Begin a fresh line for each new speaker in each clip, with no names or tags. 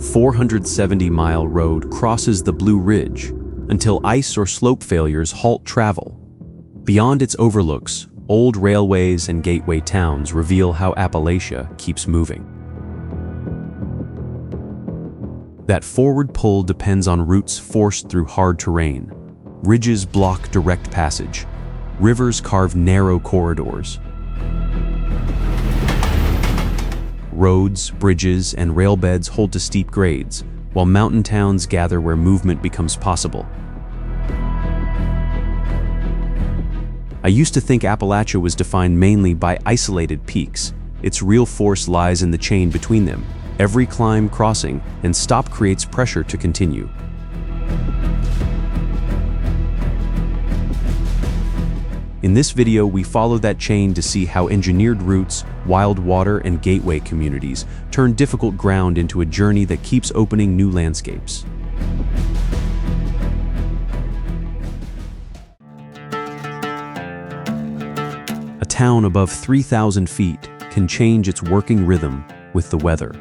470-mile road crosses the Blue Ridge until ice or slope failures halt travel. Beyond its overlooks, old railways and gateway towns reveal how Appalachia keeps moving. That forward pull depends on routes forced through hard terrain. Ridges block direct passage. Rivers carve narrow corridors. Roads, bridges, and railbeds hold to steep grades, while mountain towns gather where movement becomes possible. I used to think Appalachia was defined mainly by isolated peaks. Its real force lies in the chain between them. Every climb, crossing, and stop creates pressure to continue. In this video, we follow that chain to see how engineered routes, wild water, and gateway communities turn difficult ground into a journey that keeps opening new landscapes. A town above 3,000 feet can change its working rhythm with the weather.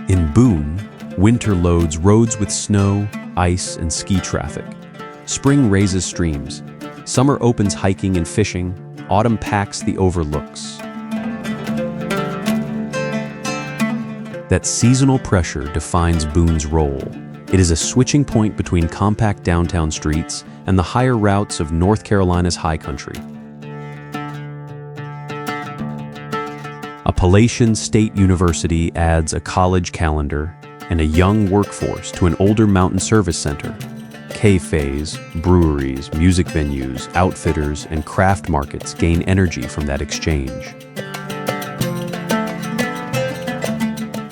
In Boone, winter loads roads with snow, ice, and ski traffic. Spring raises streams. Summer opens hiking and fishing. Autumn packs the overlooks. That seasonal pressure defines Boone's role. It is a switching point between compact downtown streets and the higher routes of North Carolina's high country. Appalachian State University adds a college calendar and a young workforce to an older mountain service center. Cafes, breweries, music venues, outfitters, and craft markets gain energy from that exchange.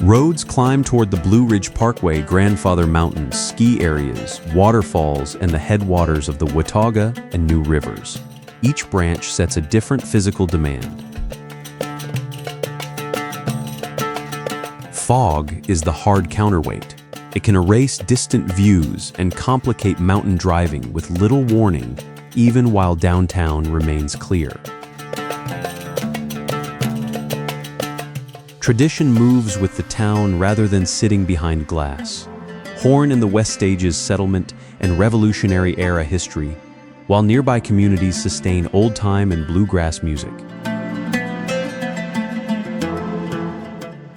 Roads climb toward the Blue Ridge Parkway, Grandfather Mountains, ski areas, waterfalls, and the headwaters of the Watauga and New Rivers. Each branch sets a different physical demand. Fog is the hard counterweight. It can erase distant views and complicate mountain driving with little warning, even while downtown remains clear. Tradition moves with the town rather than sitting behind glass. Horn in the West Stage's settlement and Revolutionary-era history, while nearby communities sustain old-time and bluegrass music.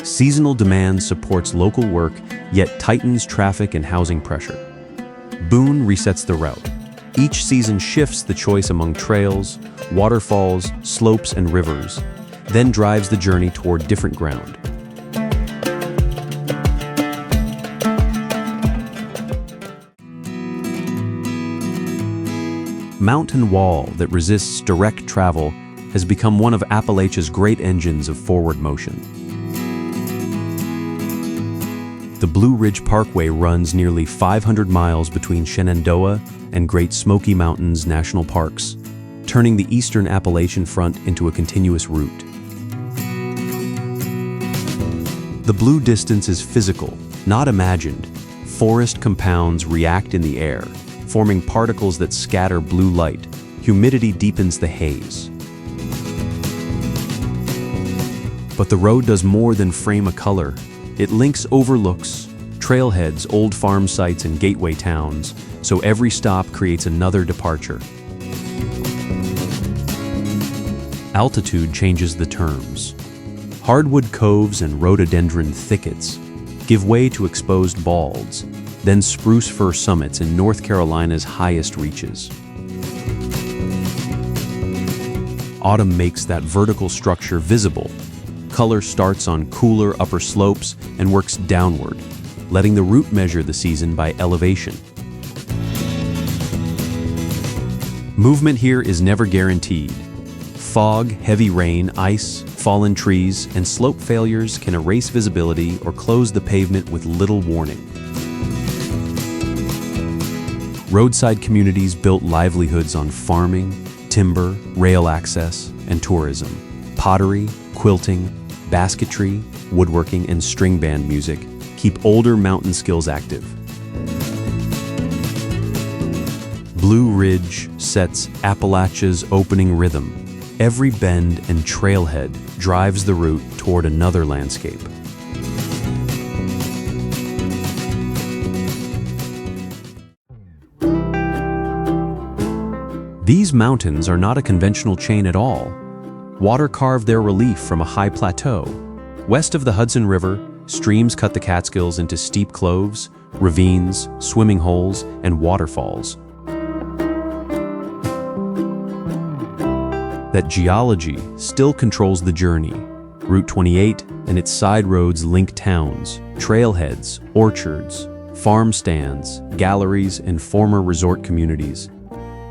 Seasonal demand supports local work, yet tightens traffic and housing pressure. Boone resets the route. Each season shifts the choice among trails, waterfalls, slopes, and rivers, then drives the journey toward different ground. Mountain wall that resists direct travel has become one of Appalachia's great engines of forward motion. The Blue Ridge Parkway runs nearly 500 miles between Shenandoah and Great Smoky Mountains National Parks, turning the eastern Appalachian front into a continuous route. The blue distance is physical, not imagined. Forest compounds react in the air, forming particles that scatter blue light. Humidity deepens the haze. But the road does more than frame a color. It links overlooks, trailheads, old farm sites, and gateway towns, so every stop creates another departure. Altitude changes the terms. Hardwood coves and rhododendron thickets give way to exposed balds, then spruce fir summits in North Carolina's highest reaches. Autumn makes that vertical structure visible. Color starts on cooler upper slopes and works downward, letting the route measure the season by elevation. Movement here is never guaranteed. Fog, heavy rain, ice, fallen trees, and slope failures can erase visibility or close the pavement with little warning. Roadside communities built livelihoods on farming, timber, rail access, and tourism. Pottery, quilting, basketry, woodworking, and string band music keep older mountain skills active. Blue Ridge sets Appalachia's opening rhythm. Every bend and trailhead drives the route toward another landscape. These mountains are not a conventional chain at all. Water carved their relief from a high plateau. West of the Hudson River, streams cut the Catskills into steep cloves, ravines, swimming holes, and waterfalls. That geology still controls the journey. Route 28 and its side roads link towns, trailheads, orchards, farm stands, galleries, and former resort communities.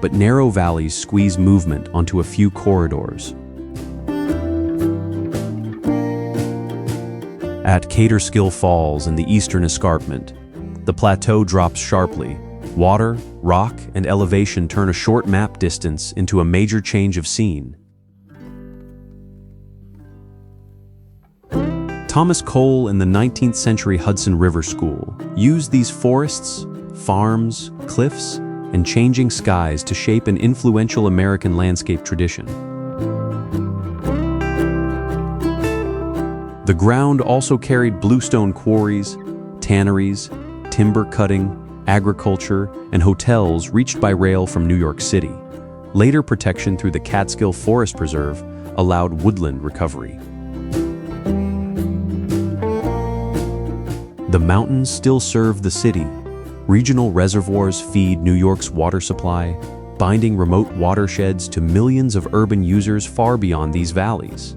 But narrow valleys squeeze movement onto a few corridors. At Catskill Falls in the eastern escarpment, the plateau drops sharply. Water, rock, and elevation turn a short map distance into a major change of scene. Thomas Cole and the 19th century Hudson River School used these forests, farms, cliffs, and changing skies to shape an influential American landscape tradition. The ground also carried bluestone quarries, tanneries, timber cutting, agriculture, and hotels reached by rail from New York City. Later protection through the Catskill Forest Preserve allowed woodland recovery. The mountains still serve the city. Regional reservoirs feed New York's water supply, binding remote watersheds to millions of urban users far beyond these valleys.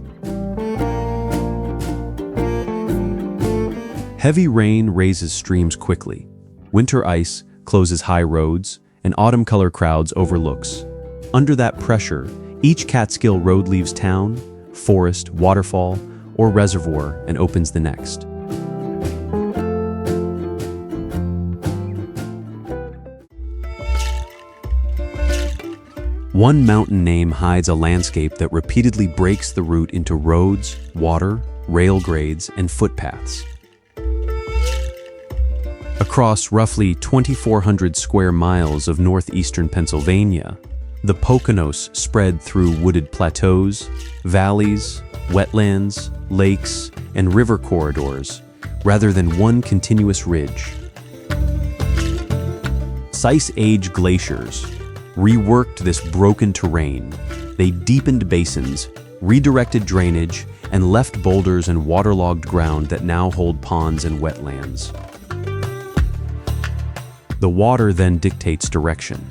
Heavy rain raises streams quickly. Winter ice closes high roads, and autumn color crowds overlooks. Under that pressure, each Catskill road leaves town, forest, waterfall, or reservoir and opens the next. One mountain name hides a landscape that repeatedly breaks the route into roads, water, rail grades, and footpaths. Across roughly 2,400 square miles of northeastern Pennsylvania, the Poconos spread through wooded plateaus, valleys, wetlands, lakes, and river corridors, rather than one continuous ridge. Ice-age glaciers reworked this broken terrain. They deepened basins, redirected drainage, and left boulders and waterlogged ground that now hold ponds and wetlands. The water then dictates direction.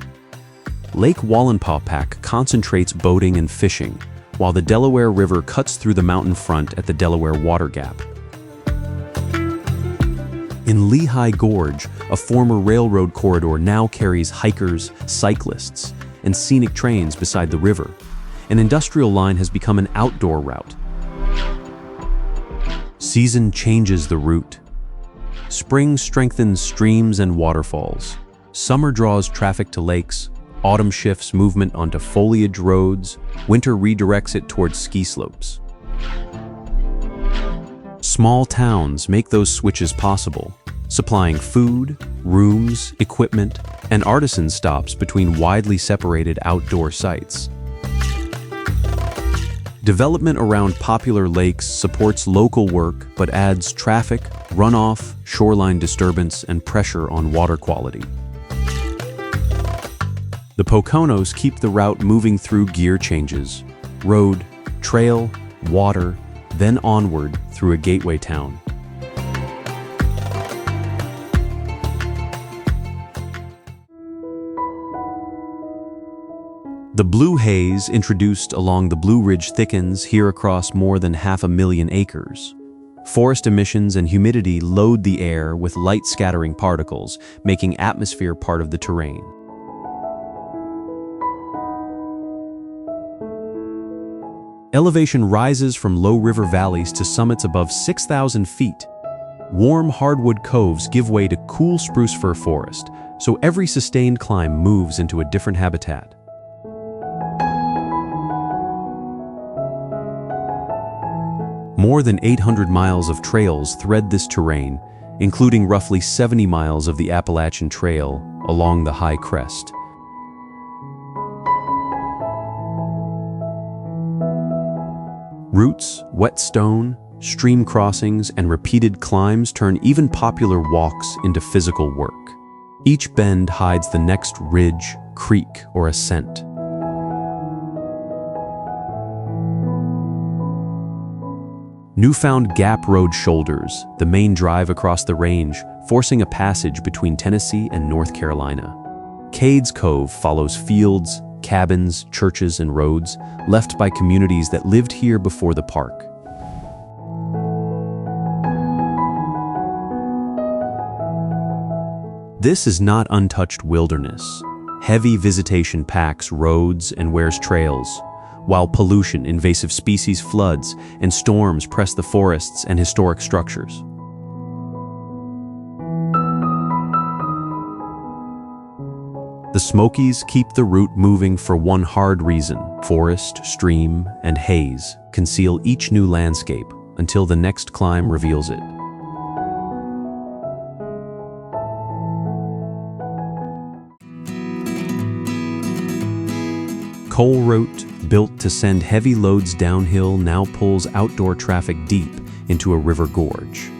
Lake Wallenpaupack concentrates boating and fishing, while the Delaware River cuts through the mountain front at the Delaware Water Gap. In Lehigh Gorge, a former railroad corridor now carries hikers, cyclists, and scenic trains beside the river. An industrial line has become an outdoor route. Season changes the route. Spring strengthens streams and waterfalls. Summer draws traffic to lakes. Autumn shifts movement onto foliage roads. Winter redirects it towards ski slopes. Small towns make those switches possible, supplying food, rooms, equipment, and artisan stops between widely separated outdoor sites. Development around popular lakes supports local work but adds traffic, runoff, shoreline disturbance, and pressure on water quality. The Poconos keep the route moving through gear changes: road, trail, water, then onward through a gateway town. The blue haze introduced along the Blue Ridge thickens here across more than 500,000 acres. Forest emissions and humidity load the air with light-scattering particles, making atmosphere part of the terrain. Elevation rises from low river valleys to summits above 6,000 feet. Warm hardwood coves give way to cool spruce fir forest, so every sustained climb moves into a different habitat. More than 800 miles of trails thread this terrain, including roughly 70 miles of the Appalachian Trail along the high crest. Routes, wet stone, stream crossings, and repeated climbs turn even popular walks into physical work. Each bend hides the next ridge, creek, or ascent. Newfound Gap Road shoulders the main drive across the range, forcing a passage between Tennessee and North Carolina. Cades Cove follows fields, cabins, churches, and roads left by communities that lived here before the park. This is not untouched wilderness. Heavy visitation packs roads and wears trails, while pollution, invasive species, floods, and storms press the forests and historic structures. The Smokies keep the route moving for one hard reason: forest, stream, and haze conceal each new landscape until the next climb reveals it. Coal route, built to send heavy loads downhill, now pulls outdoor traffic deep into a river gorge.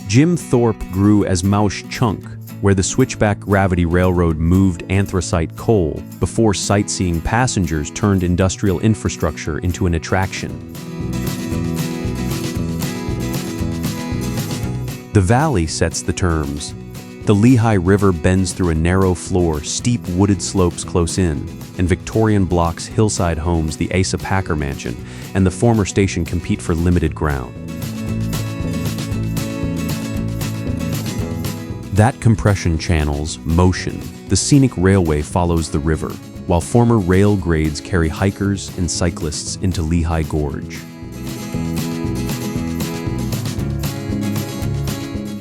Jim Thorpe grew as Mausch Chunk, where the switchback gravity railroad moved anthracite coal before sightseeing passengers turned industrial infrastructure into an attraction. The valley sets the terms. The Lehigh River bends through a narrow floor, steep wooded slopes close in, and Victorian blocks hillside homes the Asa Packer Mansion and the former station compete for limited ground. That compression channels motion. The scenic railway follows the river, while former rail grades carry hikers and cyclists into Lehigh Gorge.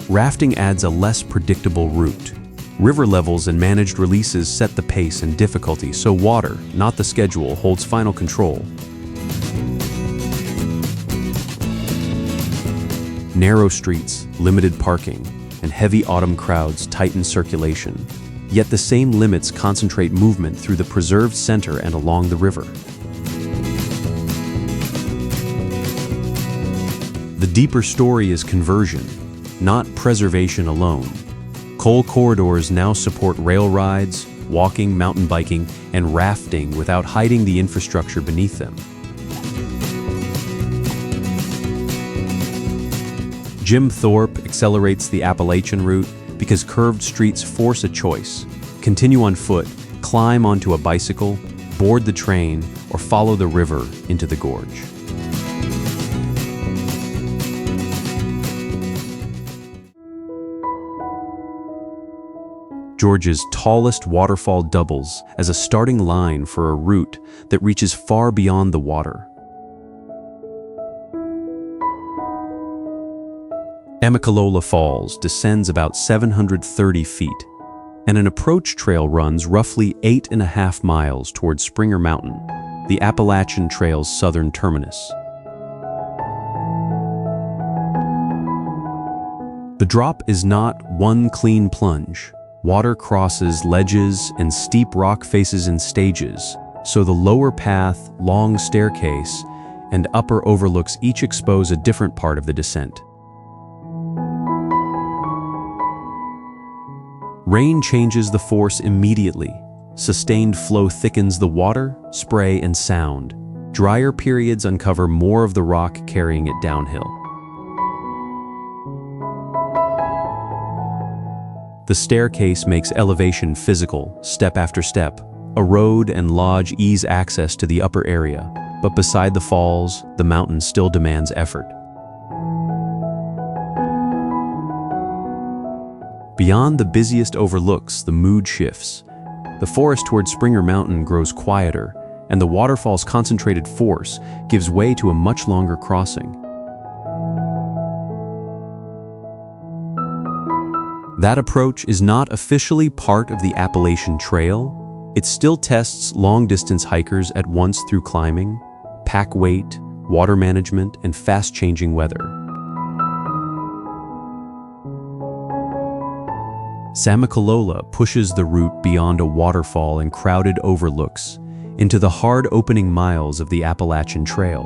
Rafting adds a less predictable route. River levels and managed releases set the pace and difficulty, so water, not the schedule, holds final control. Narrow streets, limited parking, and heavy autumn crowds tighten circulation, yet the same limits concentrate movement through the preserved center and along the river. The deeper story is conversion, not preservation alone. Coal corridors now support rail rides, walking, mountain biking, and rafting without hiding the infrastructure beneath them. Jim Thorpe accelerates the Appalachian route because curved streets force a choice: continue on foot, climb onto a bicycle, board the train, or follow the river into the gorge. Georgia's tallest waterfall doubles as a starting line for a route that reaches far beyond the water. Amicalola Falls descends about 730 feet, and an approach trail runs roughly 8.5 miles towards Springer Mountain, the Appalachian Trail's southern terminus. The drop is not one clean plunge. Water crosses ledges and steep rock faces in stages, so the lower path, long staircase, and upper overlooks each expose a different part of the descent. Rain changes the force immediately. Sustained flow thickens the water, spray, and sound. Drier periods uncover more of the rock carrying it downhill. The staircase makes elevation physical, step after step. A road and lodge ease access to the upper area, but beside the falls, the mountain still demands effort. Beyond the busiest overlooks, the mood shifts. The forest toward Springer Mountain grows quieter, and the waterfall's concentrated force gives way to a much longer crossing. That approach is not officially part of the Appalachian Trail. It still tests long-distance hikers at once through climbing, pack weight, water management, and fast-changing weather. Amicalola pushes the route beyond a waterfall and crowded overlooks into the hard opening miles of the Appalachian Trail.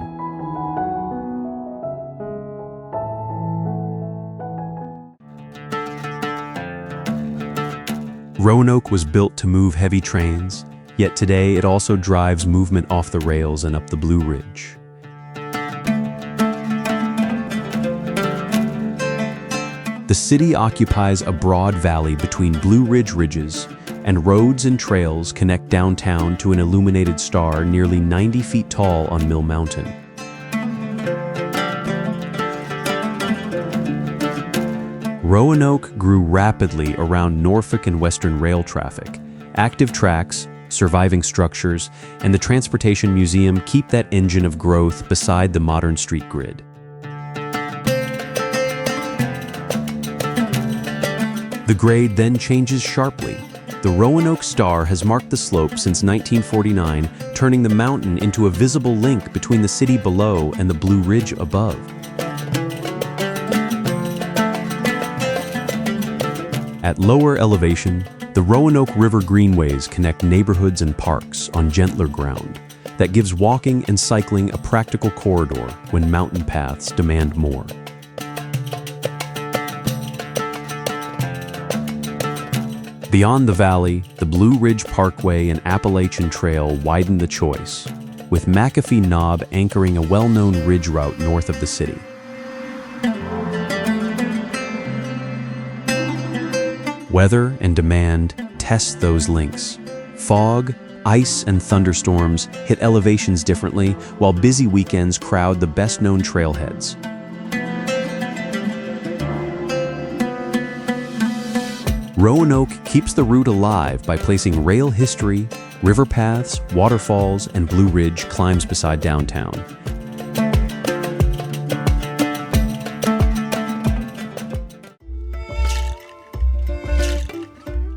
Roanoke was built to move heavy trains, yet today it also drives movement off the rails and up the Blue Ridge. The city occupies a broad valley between Blue Ridge ridges, and roads and trails connect downtown to an illuminated star nearly 90 feet tall on Mill Mountain. Roanoke grew rapidly around Norfolk and Western rail traffic. Active tracks, surviving structures, and the Transportation Museum keep that engine of growth beside the modern street grid. The grade then changes sharply. The Roanoke Star has marked the slope since 1949, turning the mountain into a visible link between the city below and the Blue Ridge above. At lower elevation, the Roanoke River greenways connect neighborhoods and parks on gentler ground that gives walking and cycling a practical corridor when mountain paths demand more. Beyond the valley, the Blue Ridge Parkway and Appalachian Trail widen the choice, with McAfee Knob anchoring a well-known ridge route north of the city. Weather and demand test those links. Fog, ice, and thunderstorms hit elevations differently, while busy weekends crowd the best-known trailheads. Roanoke keeps the route alive by placing rail history, river paths, waterfalls, and Blue Ridge climbs beside downtown.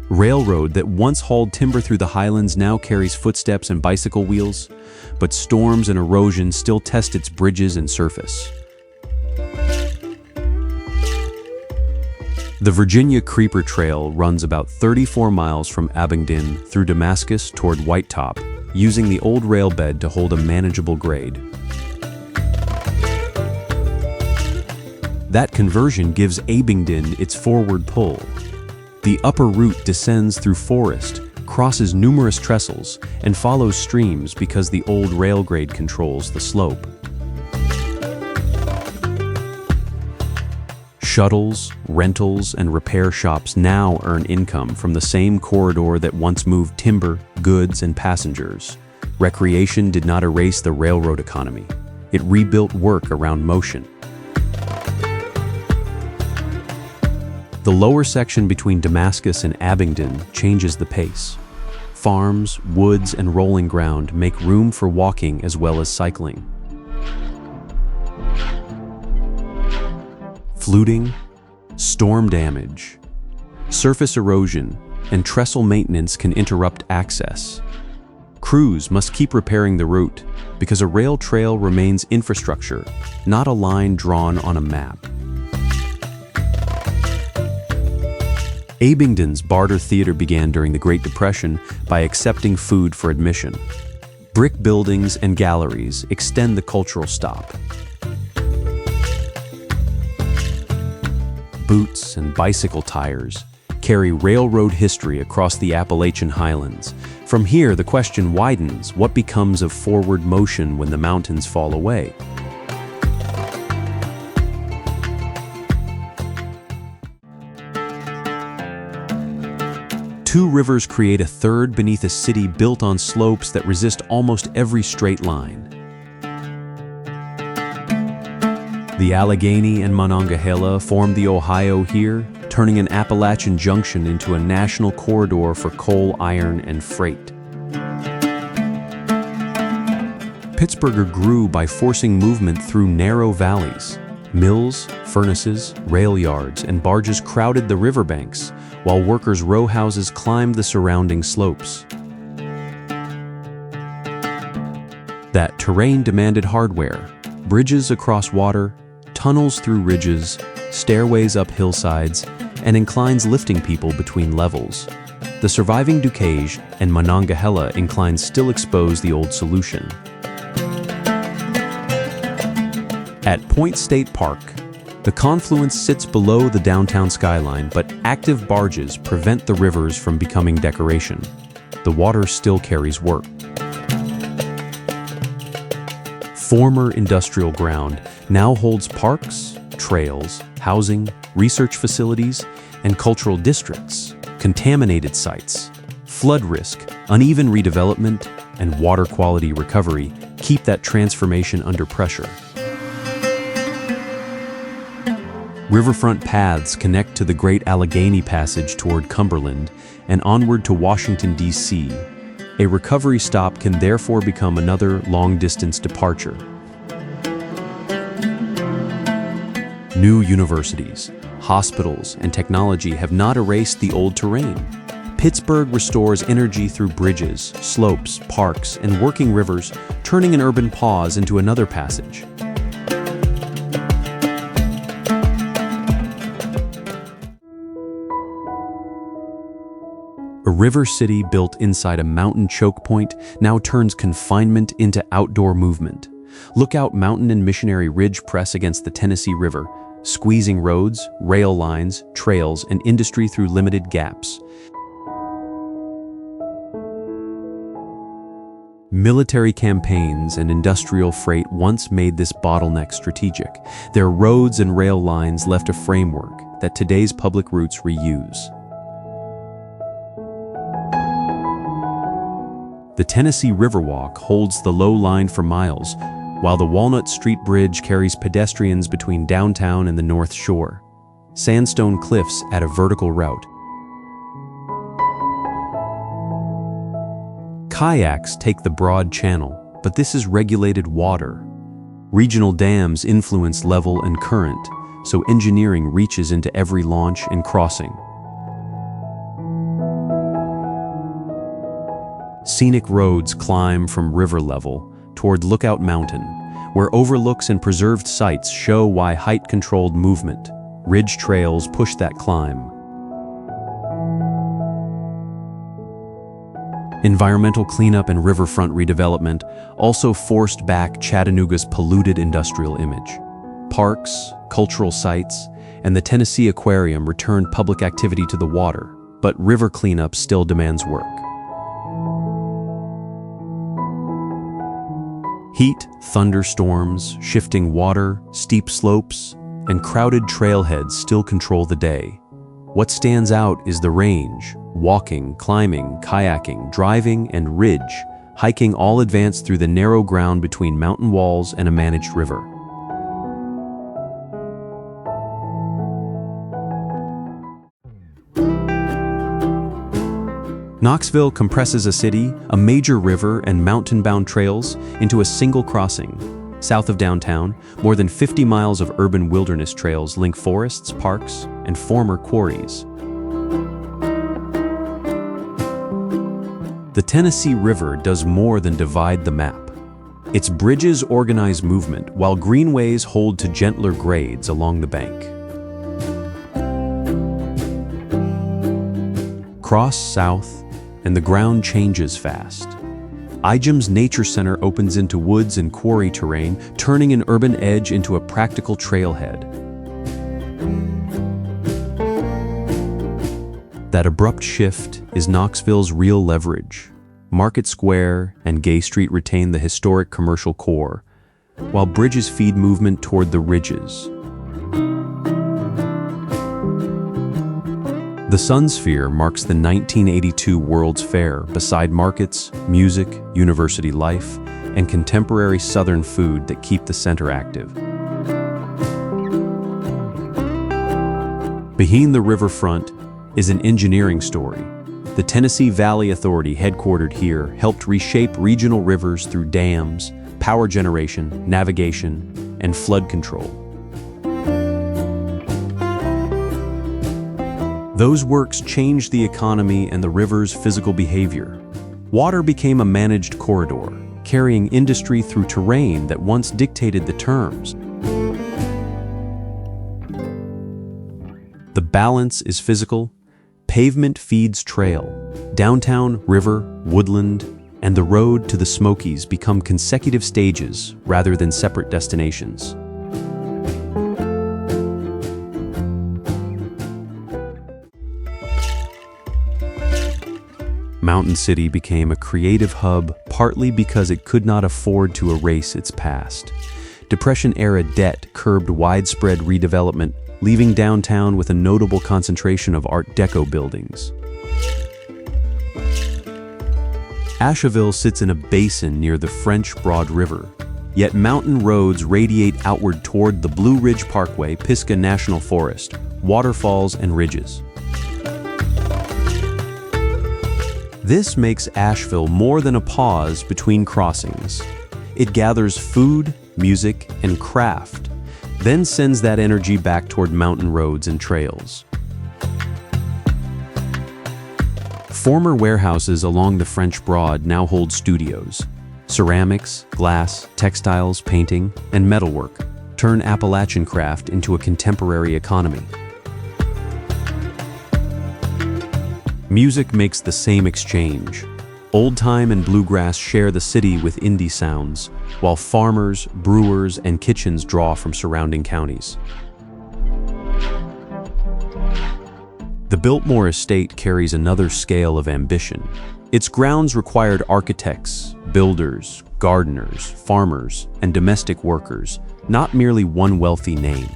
Railroad that once hauled timber through the highlands now carries footsteps and bicycle wheels, but storms and erosion still test its bridges and surface. The Virginia Creeper Trail runs about 34 miles from Abingdon through Damascus toward White Top, using the old rail bed to hold a manageable grade. That conversion gives Abingdon its forward pull. The upper route descends through forest, crosses numerous trestles, and follows streams because the old rail grade controls the slope. Shuttles, rentals, and repair shops now earn income from the same corridor that once moved timber, goods, and passengers. Recreation did not erase the railroad economy. It rebuilt work around motion. The lower section between Damascus and Abingdon changes the pace. Farms, woods, and rolling ground make room for walking as well as cycling. Fluting, storm damage, surface erosion, and trestle maintenance can interrupt access. Crews must keep repairing the route because a rail trail remains infrastructure, not a line drawn on a map. Abingdon's barter theater began during the Great Depression by accepting food for admission. Brick buildings and galleries extend the cultural stop. Boots and bicycle tires carry railroad history across the Appalachian Highlands. From here, the question widens: what becomes of forward motion when the mountains fall away? Two rivers create a third beneath a city built on slopes that resist almost every straight line. The Allegheny and Monongahela form the Ohio here, turning an Appalachian junction into a national corridor for coal, iron, and freight. Pittsburgh grew by forcing movement through narrow valleys. Mills, furnaces, rail yards, and barges crowded the riverbanks, while workers' row houses climbed the surrounding slopes. That terrain demanded hardware: bridges across water, tunnels through ridges, stairways up hillsides, and inclines lifting people between levels. The surviving Ducage and Monongahela inclines still expose the old solution. At Point State Park, the confluence sits below the downtown skyline, but active barges prevent the rivers from becoming decoration. The water still carries work. Former industrial ground now holds parks, trails, housing, research facilities, and cultural districts. Contaminated sites, flood risk, uneven redevelopment, and water quality recovery keep that transformation under pressure. Riverfront paths connect to the Great Allegheny Passage toward Cumberland and onward to Washington, D.C. A recovery stop can therefore become another long-distance departure. New universities, hospitals, and technology have not erased the old terrain. Pittsburgh restores energy through bridges, slopes, parks, and working rivers, turning an urban pause into another passage. A river city built inside a mountain choke point now turns confinement into outdoor movement. Lookout Mountain and Missionary Ridge press against the Tennessee River, squeezing roads, rail lines, trails, and industry through limited gaps. Military campaigns and industrial freight once made this bottleneck strategic. Their roads and rail lines left a framework that today's public routes reuse. The Tennessee Riverwalk holds the low line for miles, while the Walnut Street Bridge carries pedestrians between downtown and the North Shore. Sandstone cliffs add a vertical route. Kayaks take the broad channel, but this is regulated water. Regional dams influence level and current, so engineering reaches into every launch and crossing. Scenic roads climb from river level toward Lookout Mountain, where overlooks and preserved sites show why height-controlled movement, ridge trails push that climb. Environmental cleanup and riverfront redevelopment also forced back Chattanooga's polluted industrial image. Parks, cultural sites, and the Tennessee Aquarium returned public activity to the water, but river cleanup still demands work. Heat, thunderstorms, shifting water, steep slopes, and crowded trailheads still control the day. What stands out is the range: walking, climbing, kayaking, driving, and ridge, hiking all advance through the narrow ground between mountain walls and a managed river. Knoxville compresses a city, a major river, and mountain-bound trails into a single crossing. South of downtown, more than 50 miles of urban wilderness trails link forests, parks, and former quarries. The Tennessee River does more than divide the map. Its bridges organize movement, while greenways hold to gentler grades along the bank. Cross south, and the ground changes fast. Ijam's Nature Center opens into woods and quarry terrain, turning an urban edge into a practical trailhead. That abrupt shift is Knoxville's real leverage. Market Square and Gay Street retain the historic commercial core, while bridges feed movement toward the ridges. The Sun Sphere marks the 1982 World's Fair beside markets, music, university life, and contemporary Southern food that keep the center active. Behind the riverfront is an engineering story. The Tennessee Valley Authority, headquartered here, helped reshape regional rivers through dams, power generation, navigation, and flood control. Those works changed the economy and the river's physical behavior. Water became a managed corridor, carrying industry through terrain that once dictated the terms. The balance is physical. Pavement feeds trail. Downtown, river, woodland, and the road to the Smokies become consecutive stages rather than separate destinations. Mountain City became a creative hub partly because it could not afford to erase its past. Depression-era debt curbed widespread redevelopment, leaving downtown with a notable concentration of Art Deco buildings. Asheville sits in a basin near the French Broad River, yet mountain roads radiate outward toward the Blue Ridge Parkway, Pisgah National Forest, waterfalls, and ridges. This makes Asheville more than a pause between crossings. It gathers food, music, and craft, then sends that energy back toward mountain roads and trails. Former warehouses along the French Broad now hold studios. Ceramics, glass, textiles, painting, and metalwork turn Appalachian craft into a contemporary economy. Music makes the same exchange. Old time and bluegrass share the city with indie sounds, while farmers, brewers, and kitchens draw from surrounding counties. The Biltmore estate carries another scale of ambition. Its grounds required architects, builders, gardeners, farmers, and domestic workers, not merely one wealthy name.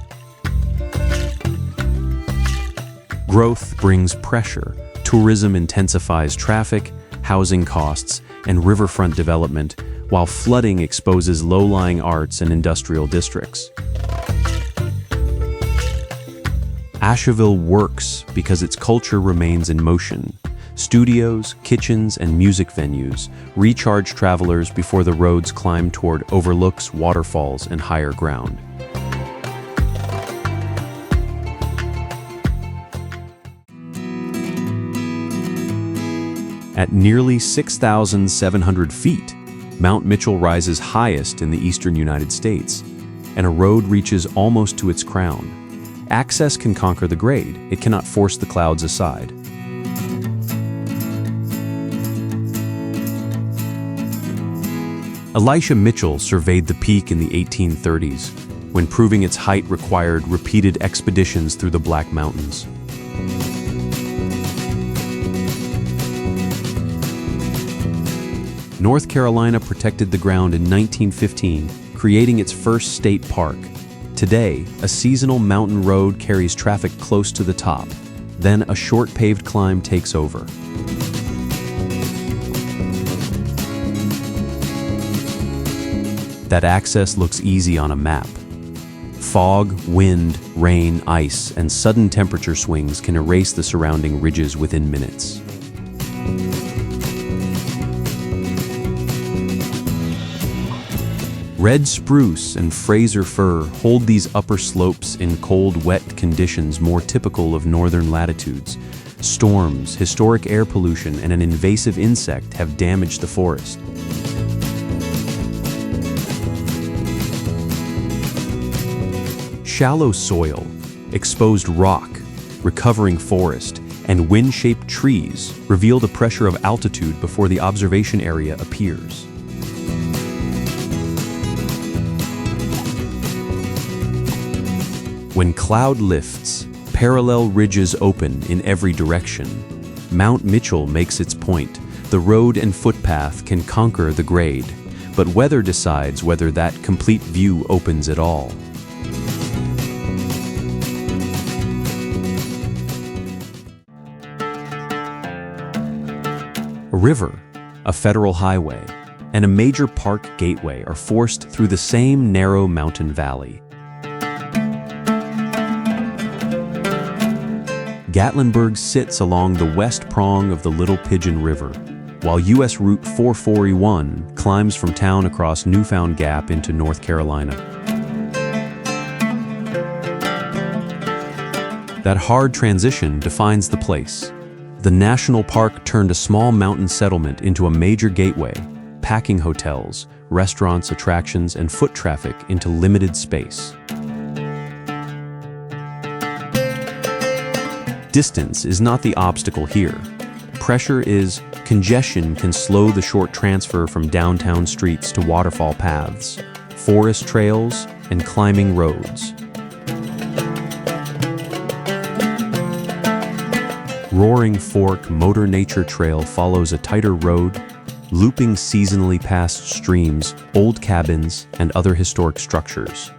Growth brings pressure. Tourism intensifies traffic, housing costs, and riverfront development, while flooding exposes low-lying arts and industrial districts. Asheville works because its culture remains in motion. Studios, kitchens, and music venues recharge travelers before the roads climb toward overlooks, waterfalls, and higher ground. At nearly 6,700 feet, Mount Mitchell rises highest in the eastern United States, and a road reaches almost to its crown. Access can conquer the grade, it cannot force the clouds aside. Elisha Mitchell surveyed the peak in the 1830s, when proving its height required repeated expeditions through the Black Mountains. North Carolina protected the ground in 1915, creating its first state park. Today, a seasonal mountain road carries traffic close to the top. Then a short paved climb takes over. That access looks easy on a map. Fog, wind, rain, ice, and sudden temperature swings can erase the surrounding ridges within minutes. Red spruce and Fraser fir hold these upper slopes in cold, wet conditions more typical of northern latitudes. Storms, historic air pollution, and an invasive insect have damaged the forest. Shallow soil, exposed rock, recovering forest, and wind-shaped trees reveal the pressure of altitude before the observation area appears. When cloud lifts, parallel ridges open in every direction. Mount Mitchell makes its point. The road and footpath can conquer the grade, but weather decides whether that complete view opens at all. A river, a federal highway, and a major park gateway are forced through the same narrow mountain valley. Gatlinburg sits along the west prong of the Little Pigeon River, while U.S. Route 441 climbs from town across Newfound Gap into North Carolina. That hard transition defines the place. The national park turned a small mountain settlement into a major gateway, packing hotels, restaurants, attractions, and foot traffic into limited space. Distance is not the obstacle here. Pressure is congestion can slow the short transfer from downtown streets to waterfall paths, forest trails, and climbing roads. Roaring Fork Motor Nature Trail follows a tighter road, looping seasonally past streams, old cabins, and other historic structures.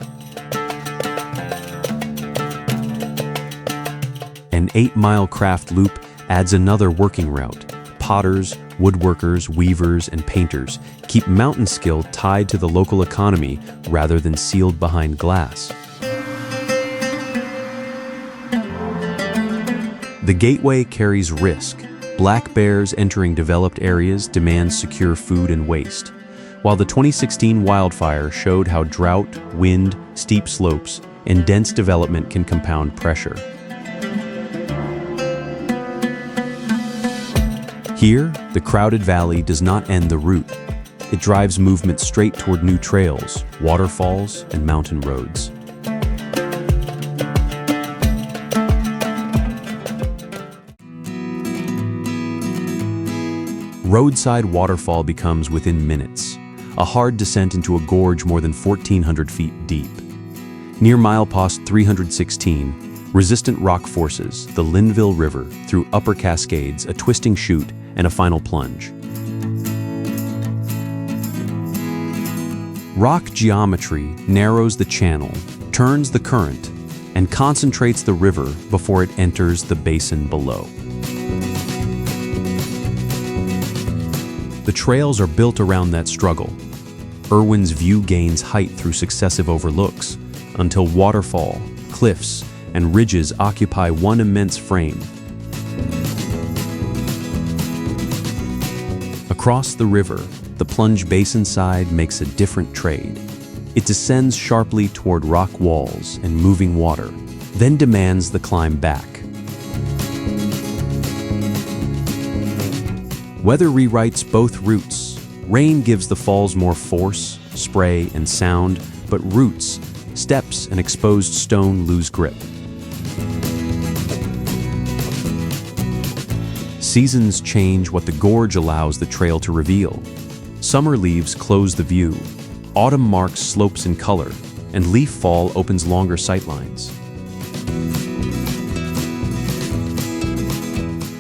An 8-mile craft loop adds another working route. Potters, woodworkers, weavers, and painters keep mountain skill tied to the local economy rather than sealed behind glass. The gateway carries risk. Black bears entering developed areas demand secure food and waste, while the 2016 wildfire showed how drought, wind, steep slopes, and dense development can compound pressure. Here, the crowded valley does not end the route. It drives movement straight toward new trails, waterfalls, and mountain roads. Roadside waterfall becomes within minutes, a hard descent into a gorge more than 1,400 feet deep. Near milepost 316, resistant rock forces the Linville River through upper Cascades, a twisting chute, and a final plunge. Rock geometry narrows the channel, turns the current, and concentrates the river before it enters the basin below. The trails are built around that struggle. Irwin's view gains height through successive overlooks, until waterfall, cliffs, and ridges occupy one immense frame. Across the river, the plunge basin side makes a different trade. It descends sharply toward rock walls and moving water, then demands the climb back. Weather rewrites both routes. Rain gives the falls more force, spray, and sound, but roots, steps, and exposed stone lose grip. Seasons change what the gorge allows the trail to reveal. Summer leaves close the view. Autumn marks slopes in color, and leaf fall opens longer sightlines.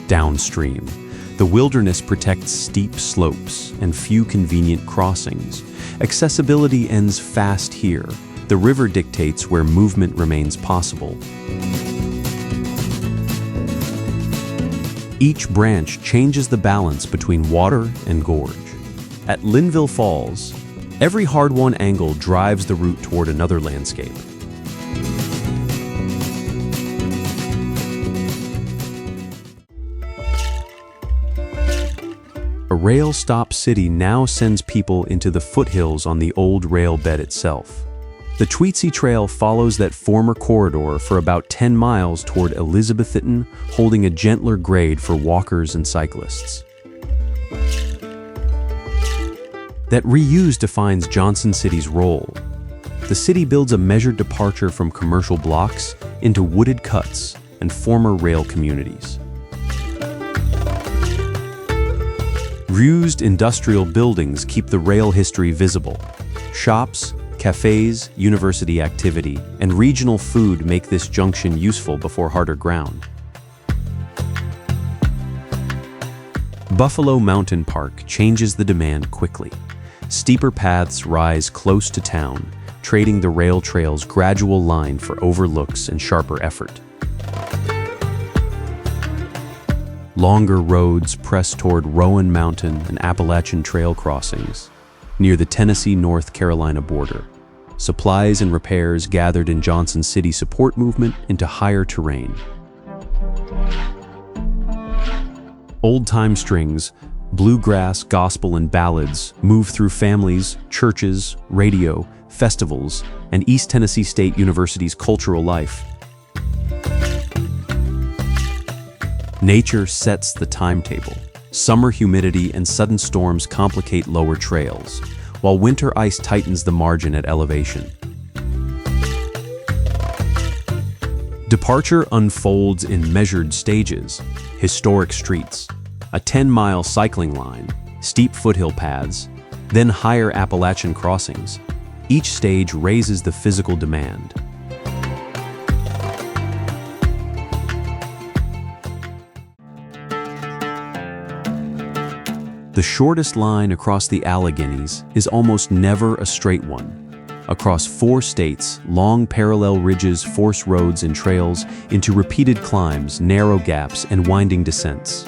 Downstream, the wilderness protects steep slopes and few convenient crossings. Accessibility ends fast here. The river dictates where movement remains possible. Each branch changes the balance between water and gorge. At Linville Falls, every hard-won angle drives the route toward another landscape. A rail-stop city now sends people into the foothills on the old rail bed itself. The Tweetsie Trail follows that former corridor for about 10 miles toward Elizabethan, holding a gentler grade for walkers and cyclists. That reuse defines Johnson City's role. The city builds a measured departure from commercial blocks into wooded cuts and former rail communities. Reused industrial buildings keep the rail history visible. Shops, cafes, university activity, and regional food make this junction useful before harder ground. Buffalo Mountain Park changes the demand quickly. Steeper paths rise close to town, trading the rail trail's gradual line for overlooks and sharper effort. Longer roads press toward Rowan Mountain and Appalachian Trail crossings, near the Tennessee-North Carolina border. Supplies and repairs gathered in Johnson City support movement into higher terrain. Old-time strings, bluegrass, gospel, and ballads move through families, churches, radio, festivals, and East Tennessee State University's cultural life. Nature sets the timetable. Summer humidity and sudden storms complicate lower trails, while winter ice tightens the margin at elevation. Departure unfolds in measured stages: historic streets, a 10-mile cycling line, steep foothill paths, then higher Appalachian crossings. Each stage raises the physical demand. The shortest line across the Alleghenies is almost never a straight one. Across 4 states, long parallel ridges force roads and trails into repeated climbs, narrow gaps, and winding descents.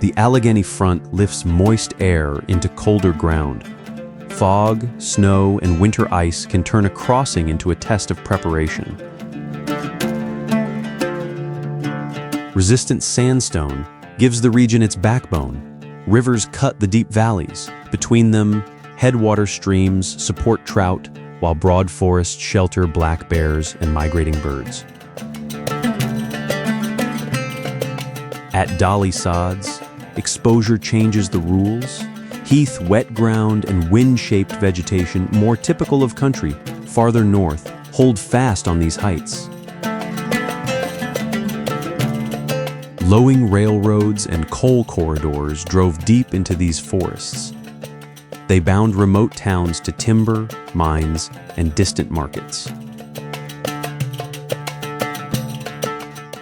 The Allegheny front lifts moist air into colder ground. Fog, snow, and winter ice can turn a crossing into a test of preparation. Resistant sandstone gives the region its backbone. Rivers cut the deep valleys. Between them, headwater streams support trout, while broad forests shelter black bears and migrating birds. At Dolly Sods, exposure changes the rules. Heath, wet ground, and wind-shaped vegetation, more typical of country, farther north, hold fast on these heights. Lowing railroads and coal corridors drove deep into these forests. They bound remote towns to timber, mines, and distant markets.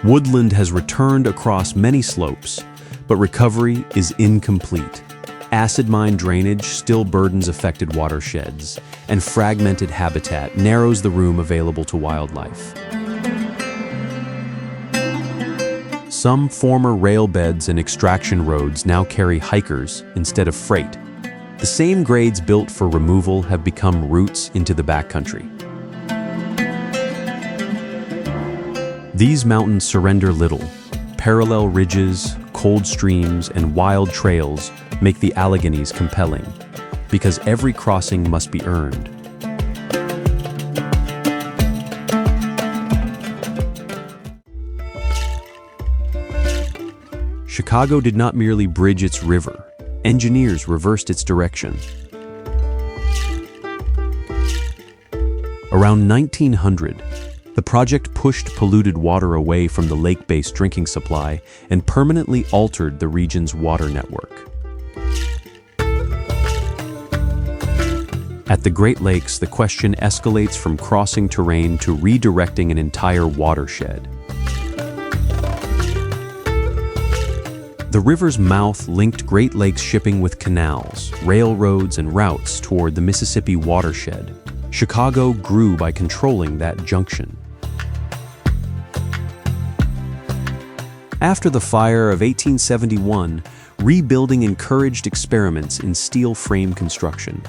Woodland has returned across many slopes, but recovery is incomplete. Acid mine drainage still burdens affected watersheds, and fragmented habitat narrows the room available to wildlife. Some former rail beds and extraction roads now carry hikers instead of freight. The same grades built for removal have become routes into the backcountry. These mountains surrender little. Parallel ridges, cold streams, and wild trails make the Alleghenies compelling, because every crossing must be earned. Chicago did not merely bridge its river. Engineers reversed its direction. Around 1900, the project pushed polluted water away from the lake-based drinking supply and permanently altered the region's water network. At the Great Lakes, the question escalates from crossing terrain to redirecting an entire watershed. The river's mouth linked Great Lakes shipping with canals, railroads, and routes toward the Mississippi watershed. Chicago grew by controlling that junction. After the fire of 1871, rebuilding encouraged experiments in steel frame construction.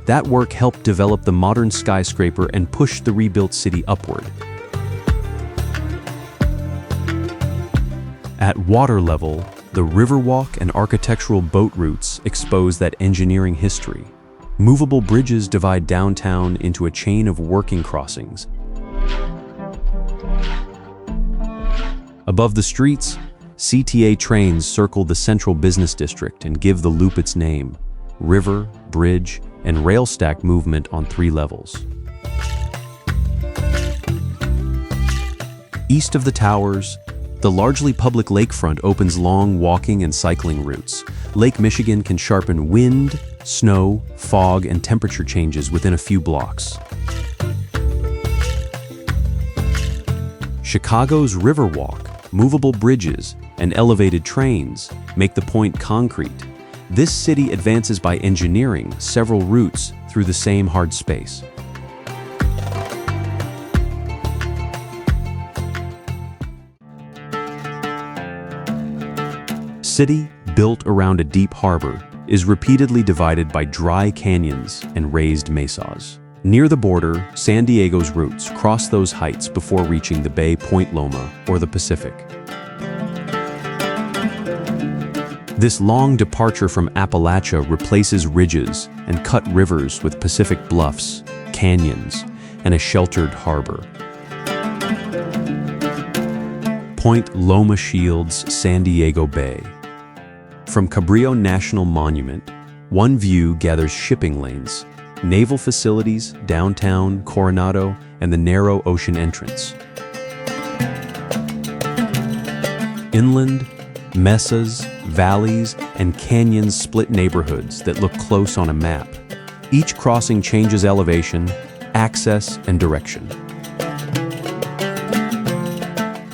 That work helped develop the modern skyscraper and pushed the rebuilt city upward. At water level, the Riverwalk and architectural boat routes expose that engineering history. Movable bridges divide downtown into a chain of working crossings. Above the streets, CTA trains circle the central business district and give the loop its name: river, bridge, and rail stack movement on 3 levels. East of the towers, the largely public lakefront opens long walking and cycling routes. Lake Michigan can sharpen wind, snow, fog, and temperature changes within a few blocks. Chicago's Riverwalk, movable bridges, and elevated trains make the point concrete. This city advances by engineering several routes through the same hard space. City, built around a deep harbor, is repeatedly divided by dry canyons and raised mesas. Near the border, San Diego's routes cross those heights before reaching the Bay Point Loma or the Pacific. This long departure from Appalachia replaces ridges and cut rivers with Pacific bluffs, canyons, and a sheltered harbor. Point Loma shields San Diego Bay. From Cabrillo National Monument, one view gathers shipping lanes, naval facilities, downtown, Coronado, and the narrow ocean entrance. Inland, mesas, valleys, and canyons split neighborhoods that look close on a map. Each crossing changes elevation, access, and direction.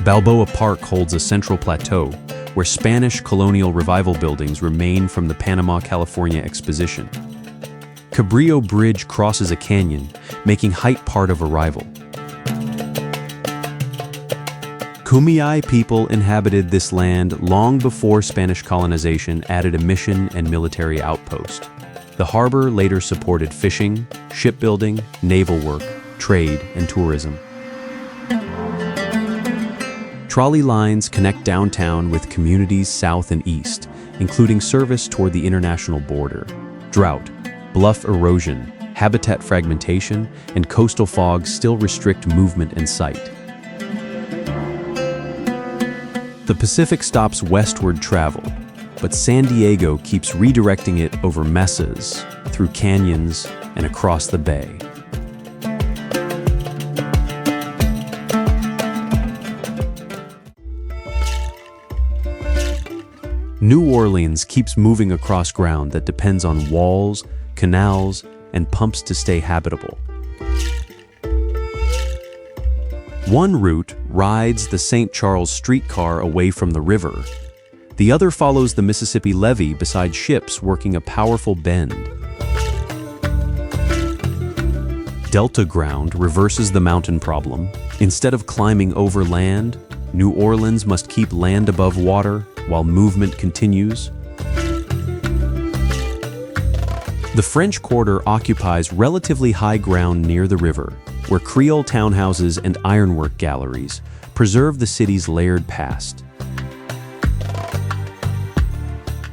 Balboa Park holds a central plateau where Spanish colonial revival buildings remain from the Panama, California Exposition. Cabrillo Bridge crosses a canyon, making height part of arrival. Kumeyaay people inhabited this land long before Spanish colonization added a mission and military outpost. The harbor later supported fishing, shipbuilding, naval work, trade, and tourism. Trolley lines connect downtown with communities south and east, including service toward the international border. Drought, bluff erosion, habitat fragmentation, and coastal fog still restrict movement and sight. The Pacific stops westward travel, but San Diego keeps redirecting it over mesas, through canyons, and across the bay. New Orleans keeps moving across ground that depends on walls, canals, and pumps to stay habitable. One route rides the St. Charles streetcar away from the river. The other follows the Mississippi levee beside ships working a powerful bend. Delta ground reverses the mountain problem. Instead of climbing over land, New Orleans must keep land above water while movement continues. The French Quarter occupies relatively high ground near the river, where Creole townhouses and ironwork galleries preserve the city's layered past.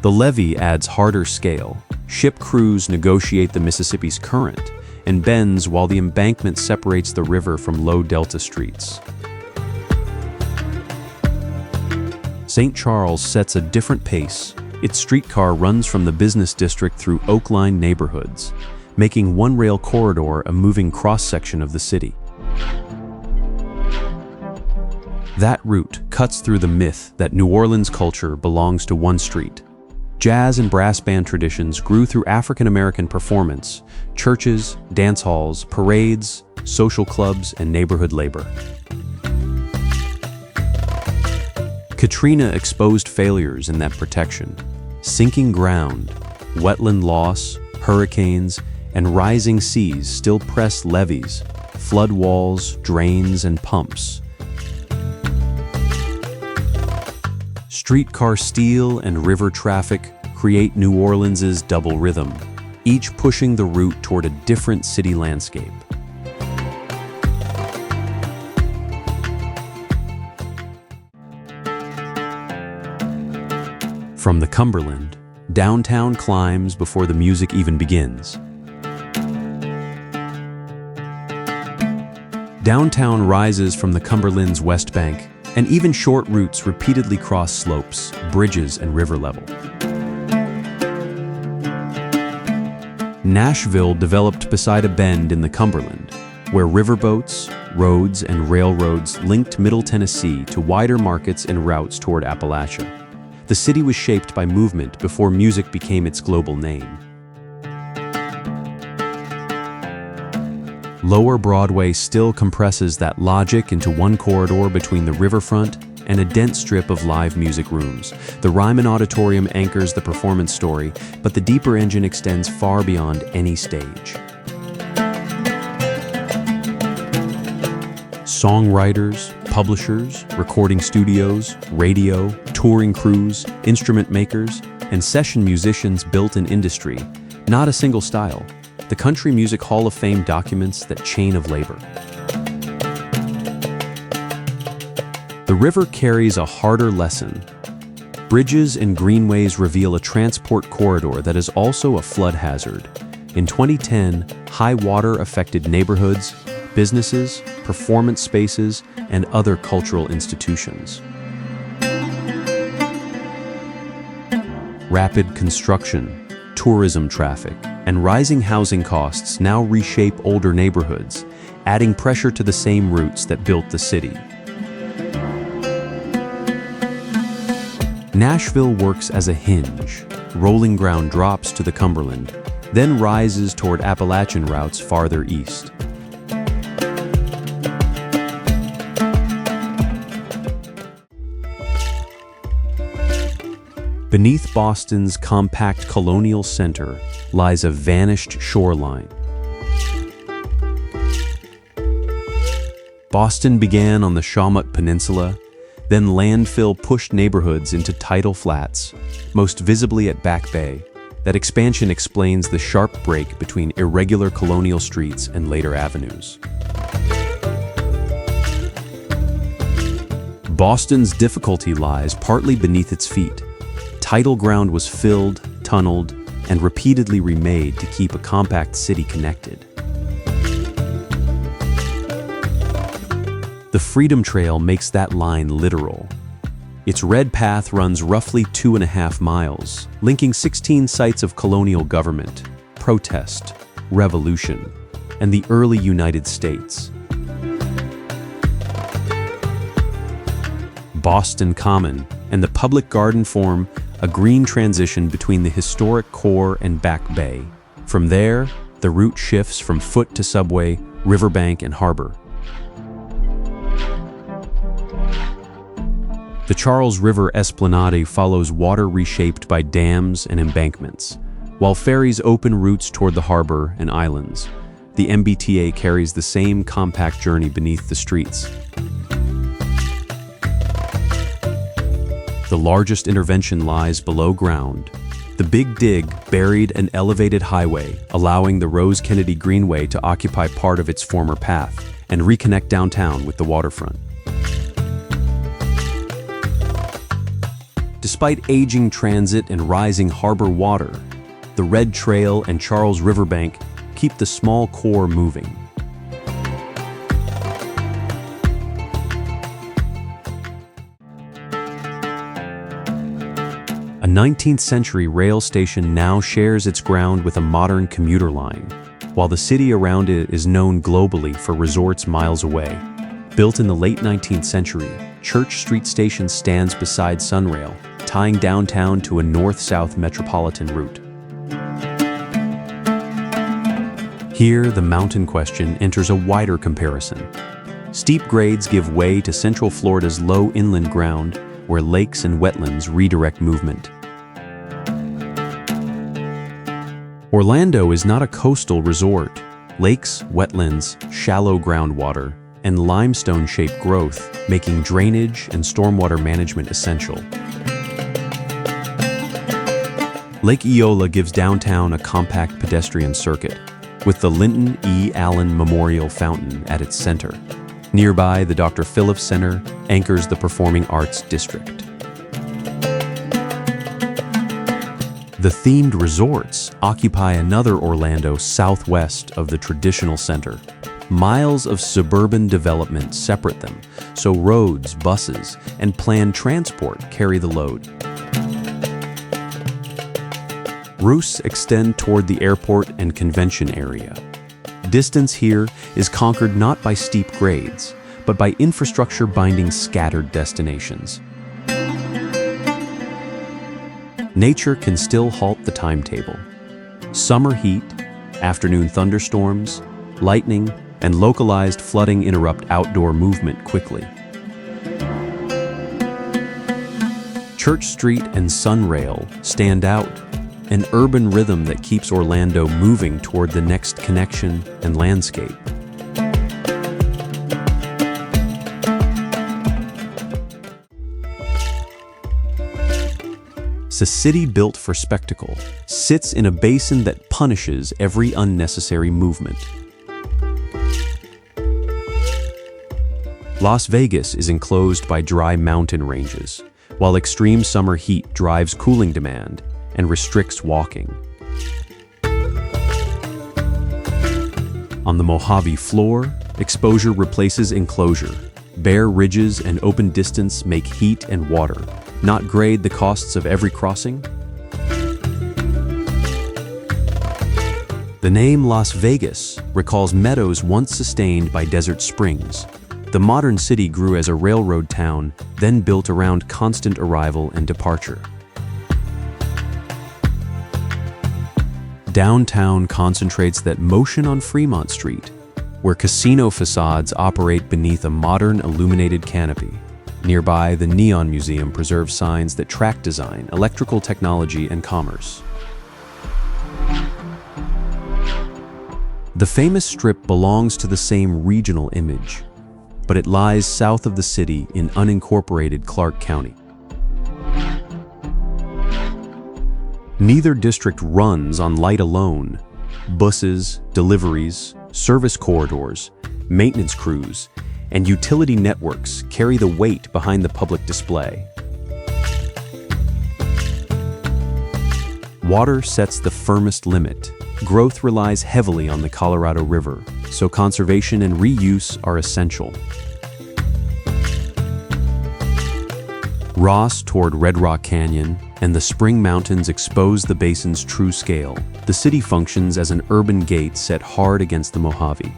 The levee adds harder scale. Ship crews negotiate the Mississippi's current and bends while the embankment separates the river from low delta streets. St. Charles sets a different pace. Its streetcar runs from the business district through Oakline neighborhoods, making one rail corridor a moving cross-section of the city. That route cuts through the myth that New Orleans culture belongs to one street. Jazz and brass band traditions grew through African-American performance, churches, dance halls, parades, social clubs, and neighborhood labor. Katrina exposed failures in that protection. Sinking ground, wetland loss, hurricanes, and rising seas still press levees, flood walls, drains, and pumps. Streetcar steel and river traffic create New Orleans's double rhythm, each pushing the route toward a different city landscape. From the Cumberland, downtown climbs before the music even begins. Downtown rises from the Cumberland's west bank, and even short routes repeatedly cross slopes, bridges, and river level. Nashville developed beside a bend in the Cumberland, where riverboats, roads, and railroads linked Middle Tennessee to wider markets and routes toward Appalachia. The city was shaped by movement before music became its global name. Lower Broadway still compresses that logic into one corridor between the riverfront and a dense strip of live music rooms. The Ryman Auditorium anchors the performance story, but the deeper engine extends far beyond any stage. Songwriters, publishers, recording studios, radio, touring crews, instrument makers, and session musicians built an industry, not a single style. The Country Music Hall of Fame documents that chain of labor. The river carries a harder lesson. Bridges and greenways reveal a transport corridor that is also a flood hazard. In 2010, high water affected neighborhoods, businesses, performance spaces, and other cultural institutions. Rapid construction. tourism traffic, and rising housing costs now reshape older neighborhoods, adding pressure to the same roots that built the city. Nashville works as a hinge. Rolling ground drops to the Cumberland, then rises toward Appalachian routes farther east. Beneath Boston's compact colonial center lies a vanished shoreline. Boston began on the Shawmut Peninsula, then landfill pushed neighborhoods into tidal flats, most visibly at Back Bay. That expansion explains the sharp break between irregular colonial streets and later avenues. Boston's difficulty lies partly beneath its feet. Tidal ground was filled, tunneled, and repeatedly remade to keep a compact city connected. The Freedom Trail makes that line literal. Its red path runs roughly 2.5 miles, linking 16 sites of colonial government, protest, revolution, and the early United States. Boston Common and the Public Garden form a green transition between the historic core and Back Bay. From there, the route shifts from foot to subway, riverbank, and harbor. The Charles River Esplanade follows water reshaped by dams and embankments, while ferries open routes toward the harbor and islands. The MBTA carries the same compact journey beneath the streets. The largest intervention lies below ground. The Big Dig buried an elevated highway, allowing the Rose Kennedy Greenway to occupy part of its former path and reconnect downtown with the waterfront. Despite aging transit and rising harbor water, the Red Trail and Charles Riverbank keep the small core moving. A 19th century rail station now shares its ground with a modern commuter line, while the city around it is known globally for resorts miles away. Built in the late 19th century, Church Street Station stands beside Sunrail, tying downtown to a north-south metropolitan route. Here, the mountain question enters a wider comparison. Steep grades give way to Central Florida's low inland ground, where lakes and wetlands redirect movement. Orlando is not a coastal resort. Lakes, wetlands, shallow groundwater, and limestone-shaped growth, making drainage and stormwater management essential. Lake Eola gives downtown a compact pedestrian circuit, with the Linton E. Allen Memorial Fountain at its center. Nearby, the Dr. Phillips Center anchors the Performing Arts District. The themed resorts occupy another Orlando southwest of the traditional center. Miles of suburban development separate them, so roads, buses, and planned transport carry the load. Routes extend toward the airport and convention area. Distance here is conquered not by steep grades, but by infrastructure binding scattered destinations. Nature can still halt the timetable. Summer heat, afternoon thunderstorms, lightning, and localized flooding interrupt outdoor movement quickly. Church Street and Sunrail stand out, an urban rhythm that keeps Orlando moving toward the next connection and landscape. A city built for spectacle sits in a basin that punishes every unnecessary movement. Las Vegas is enclosed by dry mountain ranges, while extreme summer heat drives cooling demand and restricts walking. On the Mojave floor, exposure replaces enclosure. Bare ridges and open distance make heat and water, not grade the costs of every crossing. The name Las Vegas recalls meadows once sustained by desert springs. The modern city grew as a railroad town, then built around constant arrival and departure. Downtown concentrates that motion on Fremont Street, where casino facades operate beneath a modern illuminated canopy. Nearby, the Neon Museum preserves signs that track design, electrical technology, and commerce. The famous strip belongs to the same regional image, but it lies south of the city in unincorporated Clark County. Neither district runs on light alone. Buses, deliveries, service corridors, maintenance crews, and utility networks carry the weight behind the public display. Water sets the firmest limit. Growth relies heavily on the Colorado River, so conservation and reuse are essential. Ross toward Red Rock Canyon and the Spring Mountains expose the basin's true scale. The city functions as an urban gate set hard against the Mojave.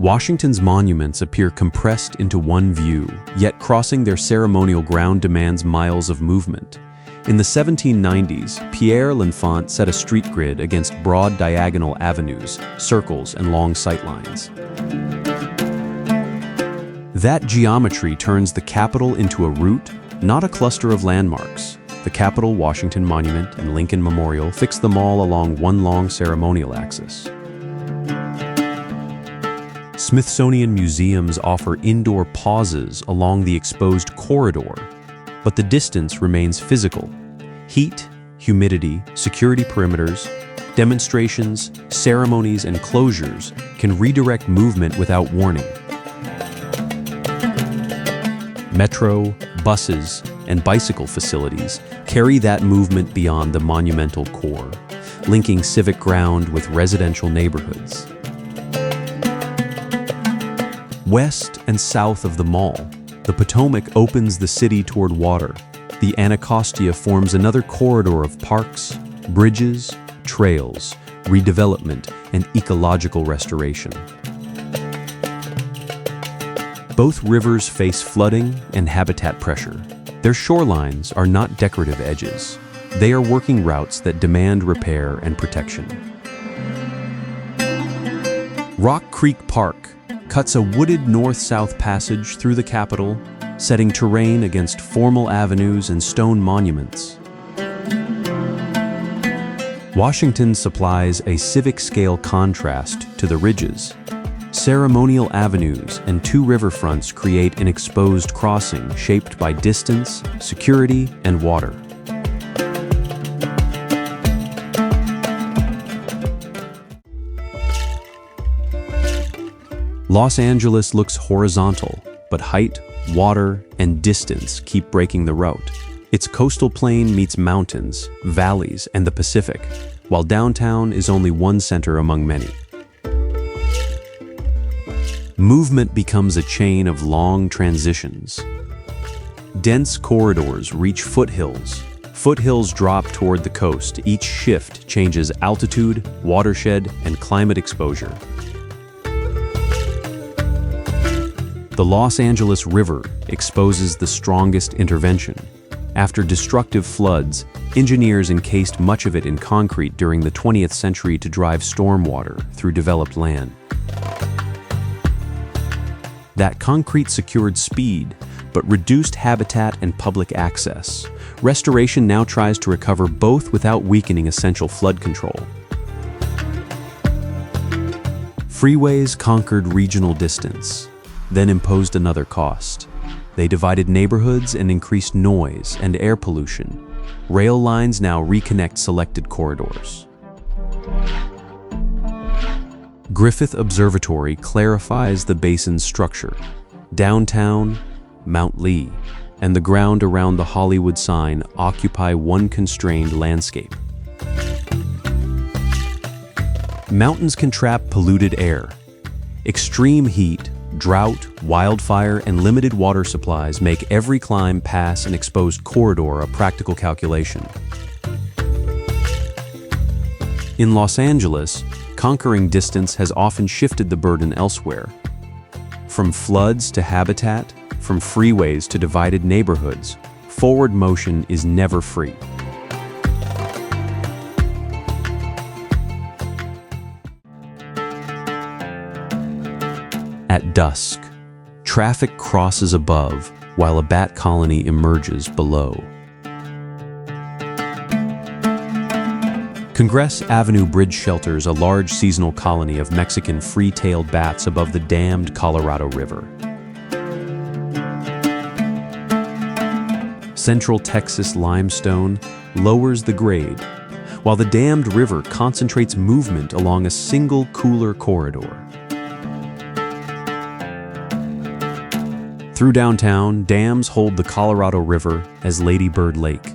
Washington's monuments appear compressed into one view, yet crossing their ceremonial ground demands miles of movement. In the 1790s, Pierre L'Enfant set a street grid against broad diagonal avenues, circles, and long sightlines. That geometry turns the Capitol into a route, not a cluster of landmarks. The Capitol, Washington Monument, and Lincoln Memorial fix them all along one long ceremonial axis. Smithsonian museums offer indoor pauses along the exposed corridor, but the distance remains physical. Heat, humidity, security perimeters, demonstrations, ceremonies, and closures can redirect movement without warning. Metro, buses, and bicycle facilities carry that movement beyond the monumental core, linking civic ground with residential neighborhoods. West and south of the mall, the Potomac opens the city toward water. The Anacostia forms another corridor of parks, bridges, trails, redevelopment, and ecological restoration. Both rivers face flooding and habitat pressure. Their shorelines are not decorative edges. They are working routes that demand repair and protection. Rock Creek Park cuts a wooded north-south passage through the Capitol, setting terrain against formal avenues and stone monuments. Washington supplies a civic-scale contrast to the ridges. Ceremonial avenues and two riverfronts create an exposed crossing shaped by distance, security, and water. Los Angeles looks horizontal, but height, water, and distance keep breaking the route. Its coastal plain meets mountains, valleys, and the Pacific, while downtown is only one center among many. Movement becomes a chain of long transitions. Dense corridors reach foothills. Foothills drop toward the coast. Each shift changes altitude, watershed, and climate exposure. The Los Angeles River exposes the strongest intervention. After destructive floods, engineers encased much of it in concrete during the 20th century to drive stormwater through developed land. That concrete secured speed, but reduced habitat and public access. Restoration now tries to recover both without weakening essential flood control. Freeways conquered regional distance, then imposed another cost. They divided neighborhoods and increased noise and air pollution. Rail lines now reconnect selected corridors. Griffith Observatory clarifies the basin's structure. Downtown, Mount Lee, and the ground around the Hollywood sign occupy one constrained landscape. Mountains can trap polluted air. Extreme heat, Drought, wildfire, and limited water supplies make every climb, pass, and exposed corridor a practical calculation. In Los Angeles, conquering distance has often shifted the burden elsewhere. From floods to habitat, from freeways to divided neighborhoods, forward motion is never free. At dusk, traffic crosses above while a bat colony emerges below. Congress Avenue Bridge shelters a large seasonal colony of Mexican free-tailed bats above the dammed Colorado River. Central Texas limestone lowers the grade, while the dammed river concentrates movement along a single cooler corridor. Through downtown, dams hold the Colorado River as Lady Bird Lake.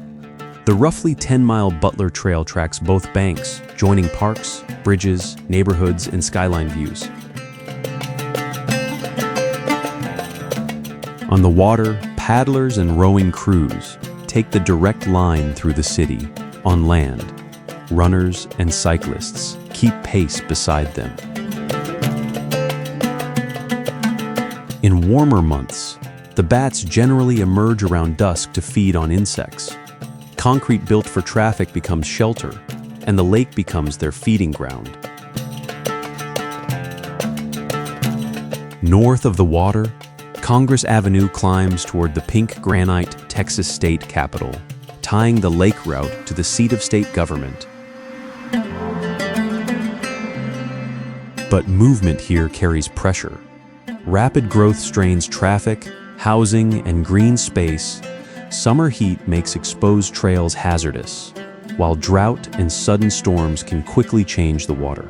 The roughly 10-mile Butler Trail tracks both banks, joining parks, bridges, neighborhoods, and skyline views. On the water, paddlers and rowing crews take the direct line through the city. On land, runners and cyclists keep pace beside them. In warmer months, the bats generally emerge around dusk to feed on insects. Concrete built for traffic becomes shelter, and the lake becomes their feeding ground. North of the water, Congress Avenue climbs toward the pink granite Texas state capitol, tying the lake route to the seat of state government. But movement here carries pressure. Rapid growth strains traffic, housing, and green space. Summer heat makes exposed trails hazardous, while drought and sudden storms can quickly change the water.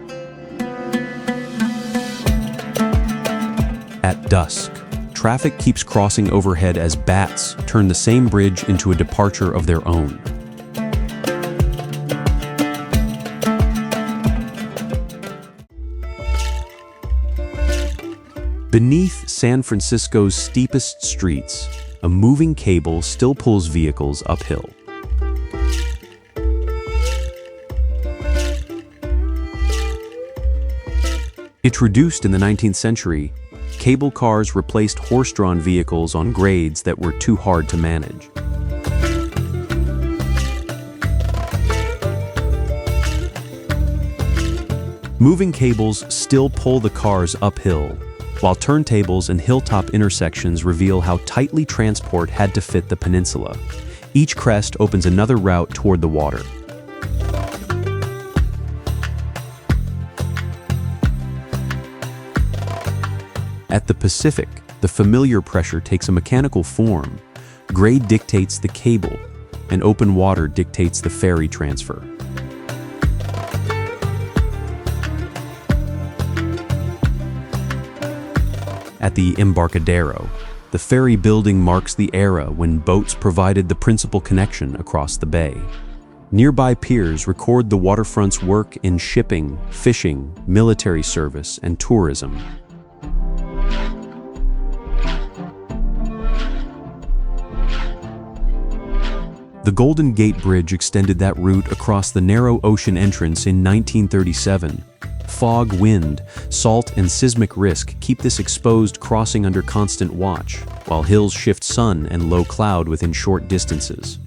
At dusk, traffic keeps crossing overhead as bats turn the same bridge into a departure of their own. Beneath San Francisco's steepest streets, a moving cable still pulls vehicles uphill. Introduced in the 19th century, cable cars replaced horse-drawn vehicles on grades that were too hard to manage. Moving cables still pull the cars uphill, while turntables and hilltop intersections reveal how tightly transport had to fit the peninsula. Each crest opens another route toward the water. At the Pacific, the familiar pressure takes a mechanical form. Grade dictates the cable, and open water dictates the ferry transfer. At the Embarcadero, the ferry building marks the era when boats provided the principal connection across the bay. Nearby piers record the waterfront's work in shipping, fishing, military service, and tourism. The Golden Gate Bridge extended that route across the narrow ocean entrance in 1937. Fog, wind, salt, and seismic risk keep this exposed crossing under constant watch, while hills shift sun and low cloud within short distances.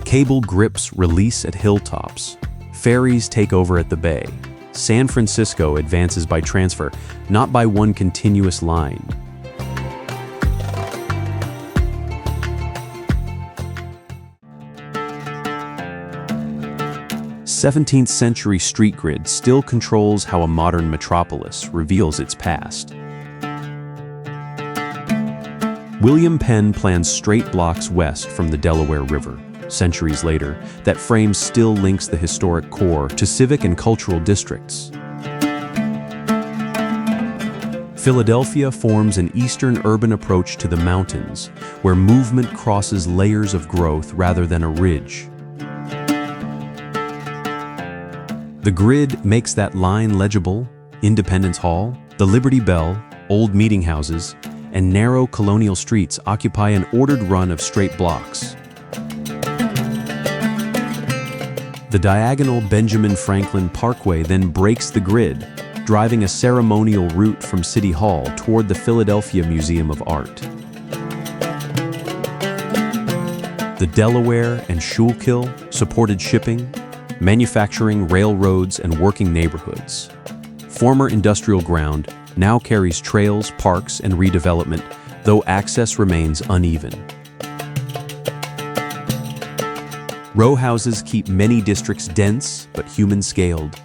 Cable grips release at hilltops. Ferries take over at the bay. San Francisco advances by transfer, not by one continuous line. 17th century street grid still controls how a modern metropolis reveals its past. William Penn plans straight blocks west from the Delaware River. Centuries later, that frame still links the historic core to civic and cultural districts. Philadelphia forms an eastern urban approach to the mountains, where movement crosses layers of growth rather than a ridge. The grid makes that line legible: Independence Hall, the Liberty Bell, old meeting houses, and narrow colonial streets occupy an ordered run of straight blocks. The diagonal Benjamin Franklin Parkway then breaks the grid, driving a ceremonial route from City Hall toward the Philadelphia Museum of Art. The Delaware and Schuylkill supported shipping, manufacturing, railroads, and working neighborhoods. Former industrial ground now carries trails, parks, and redevelopment, though access remains uneven. Row houses keep many districts dense but human-scaled.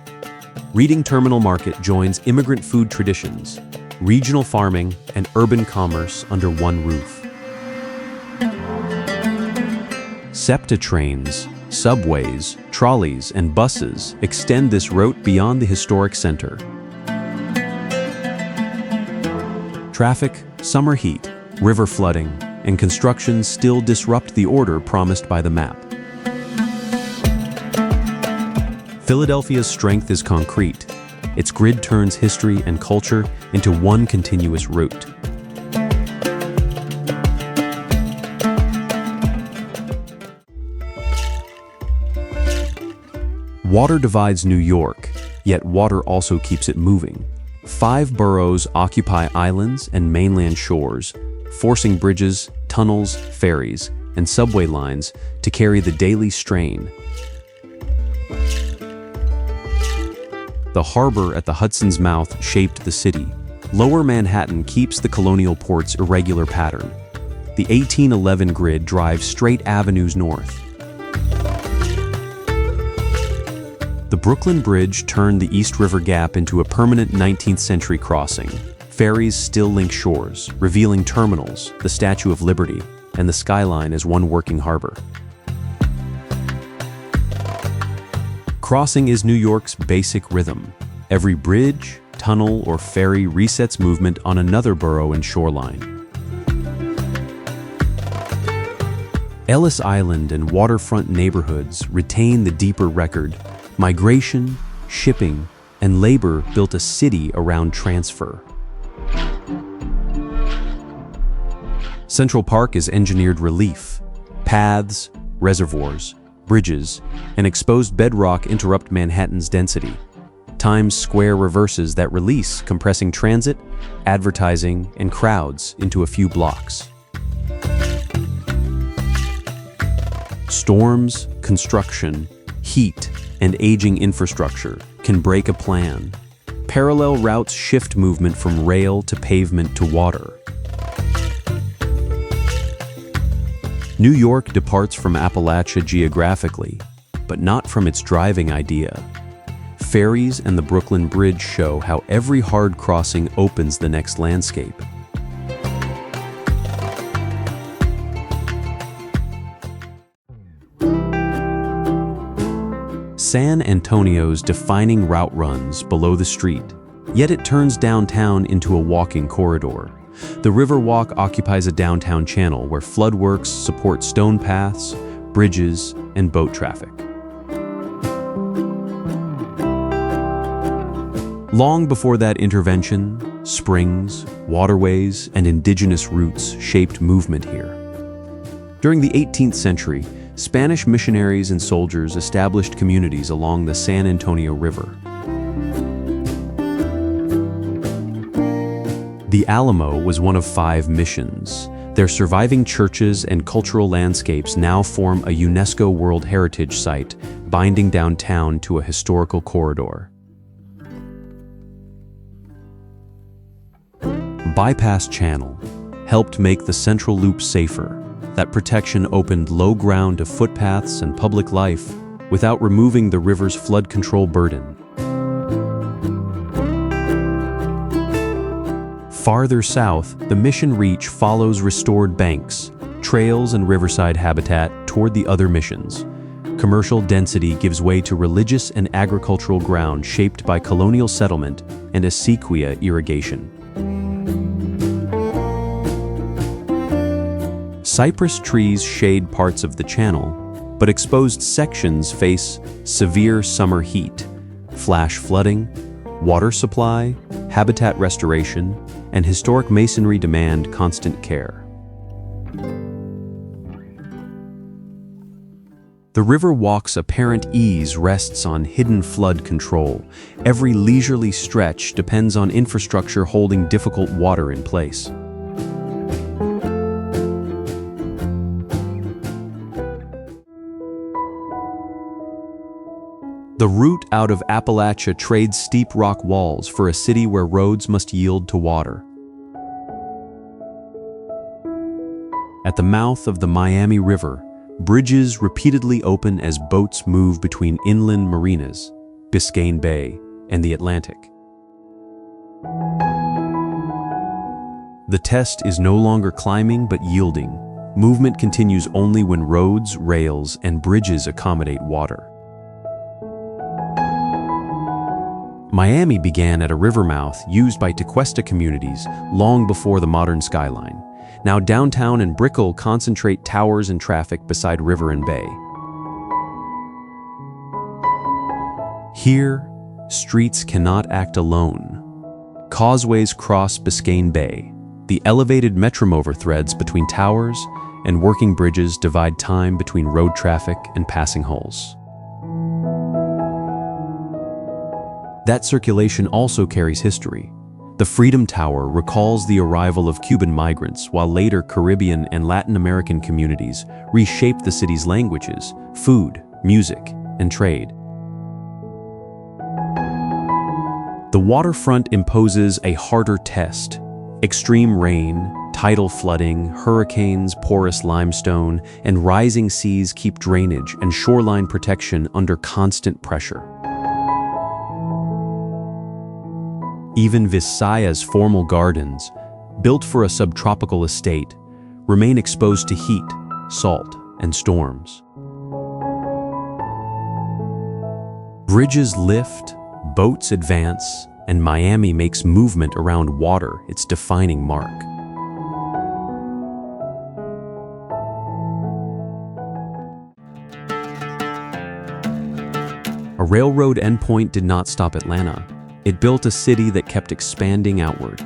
Reading Terminal Market joins immigrant food traditions, regional farming, and urban commerce under one roof. SEPTA trains, subways, trolleys, and buses extend this route beyond the historic center. Traffic, summer heat, river flooding, and construction still disrupt the order promised by the map. Philadelphia's strength is concrete. Its grid turns history and culture into one continuous route. Water divides New York, yet water also keeps it moving. 5 boroughs occupy islands and mainland shores, forcing bridges, tunnels, ferries, and subway lines to carry the daily strain. The harbor at the Hudson's mouth shaped the city. Lower Manhattan keeps the colonial port's irregular pattern. The 1811 grid drives straight avenues north. The Brooklyn Bridge turned the East River Gap into a permanent 19th century crossing. Ferries still link shores, revealing terminals, the Statue of Liberty, and the skyline as one working harbor. Crossing is New York's basic rhythm. Every bridge, tunnel, or ferry resets movement on another borough and shoreline. Ellis Island and waterfront neighborhoods retain the deeper record. Migration, shipping, and labor built a city around transfer. Central Park is engineered relief. Paths, reservoirs, bridges, and exposed bedrock interrupt Manhattan's density. Times Square reverses that release, compressing transit, advertising, and crowds into a few blocks. Storms, construction, heat, and aging infrastructure can break a plan. Parallel routes shift movement from rail to pavement to water. New York departs from Appalachia geographically, but not from its driving idea. Ferries and the Brooklyn Bridge show how every hard crossing opens the next landscape. San Antonio's defining route runs below the street, yet it turns downtown into a walking corridor. The Riverwalk occupies a downtown channel where floodworks support stone paths, bridges, and boat traffic. Long before that intervention, springs, waterways, and indigenous routes shaped movement here. During the 18th century, Spanish missionaries and soldiers established communities along the San Antonio River. The Alamo was one of 5 missions. Their surviving churches and cultural landscapes now form a UNESCO World Heritage Site, binding downtown to a historical corridor. Bypass Channel helped make the Central Loop safer. That protection opened low ground to footpaths and public life without removing the river's flood control burden. Farther south, the Mission Reach follows restored banks, trails, and riverside habitat toward the other missions. Commercial density gives way to religious and agricultural ground shaped by colonial settlement and acequia irrigation. Cypress trees shade parts of the channel, but exposed sections face severe summer heat. flash flooding, water supply, habitat restoration, and historic masonry demand constant care. The river walk's apparent ease rests on hidden flood control. Every leisurely stretch depends on infrastructure holding difficult water in place. The route out of Appalachia trades steep rock walls for a city where roads must yield to water. At the mouth of the Miami River, bridges repeatedly open as boats move between inland marinas, Biscayne Bay, and the Atlantic. The test is no longer climbing but yielding. Movement continues only when roads, rails, and bridges accommodate water. Miami began at a river mouth used by Tequesta communities long before the modern skyline. Now downtown and Brickell concentrate towers and traffic beside river and bay. Here, streets cannot act alone. Causeways cross Biscayne Bay. The elevated metromover threads between towers and working bridges divide time between road traffic and passing hulls. That circulation also carries history. The Freedom Tower recalls the arrival of Cuban migrants, while later Caribbean and Latin American communities reshaped the city's languages, food, music, and trade. The waterfront imposes a harder test. Extreme rain, tidal flooding, hurricanes, porous limestone, and rising seas keep drainage and shoreline protection under constant pressure. Even Visaya's formal gardens, built for a subtropical estate, remain exposed to heat, salt, and storms. Bridges lift, boats advance, and Miami makes movement around water its defining mark. A railroad endpoint did not stop Atlanta. It built a city that kept expanding outward.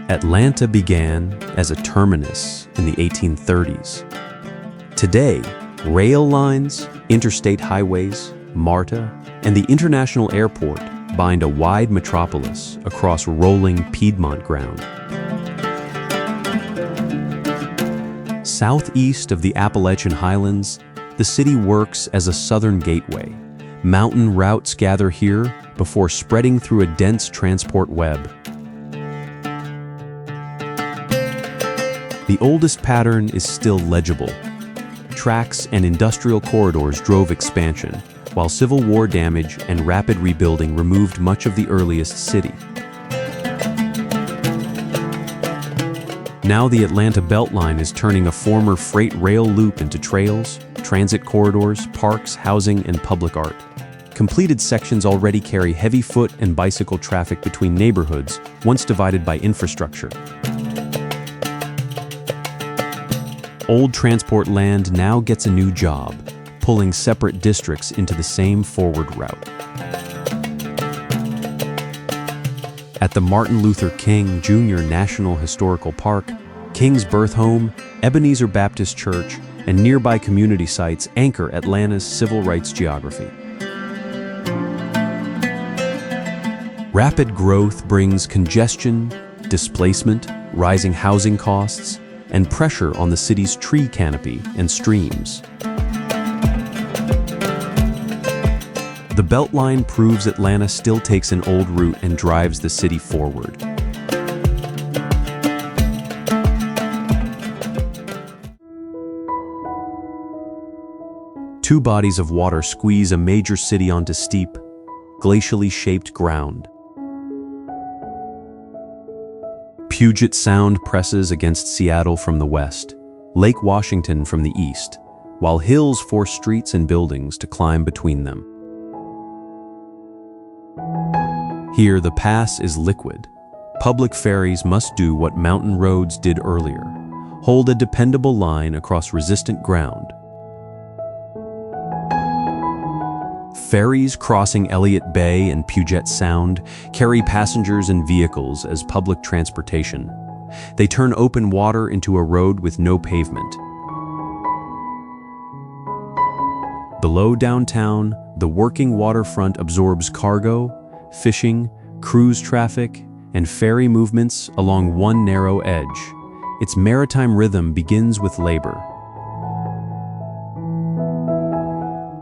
Atlanta began as a terminus in the 1830s. Today, rail lines, interstate highways, MARTA, and the international airport bind a wide metropolis across rolling Piedmont ground. Southeast of the Appalachian Highlands, the city works as a southern gateway. Mountain routes gather here before spreading through a dense transport web. The oldest pattern is still legible. Tracks and industrial corridors drove expansion, while Civil War damage and rapid rebuilding removed much of the earliest city. Now the Atlanta Beltline is turning a former freight rail loop into trails, transit corridors, parks, housing, and public art. Completed sections already carry heavy foot and bicycle traffic between neighborhoods, once divided by infrastructure. Old transport land now gets a new job, pulling separate districts into the same forward route. At the Martin Luther King Jr. National Historical Park, King's birth home, Ebenezer Baptist Church, and nearby community sites anchor Atlanta's civil rights geography. Rapid growth brings congestion, displacement, rising housing costs, and pressure on the city's tree canopy and streams. The Beltline proves Atlanta still takes an old route and drives the city forward. Two bodies of water squeeze a major city onto steep, glacially shaped ground. Puget Sound presses against Seattle from the west, Lake Washington from the east, while hills force streets and buildings to climb between them. Here, the pass is liquid. Public ferries must do what mountain roads did earlier, hold a dependable line across resistant ground. Ferries crossing Elliott Bay and Puget Sound carry passengers and vehicles as public transportation. They turn open water into a road with no pavement. Below downtown, the working waterfront absorbs cargo, fishing, cruise traffic, and ferry movements along one narrow edge. Its maritime rhythm begins with labor.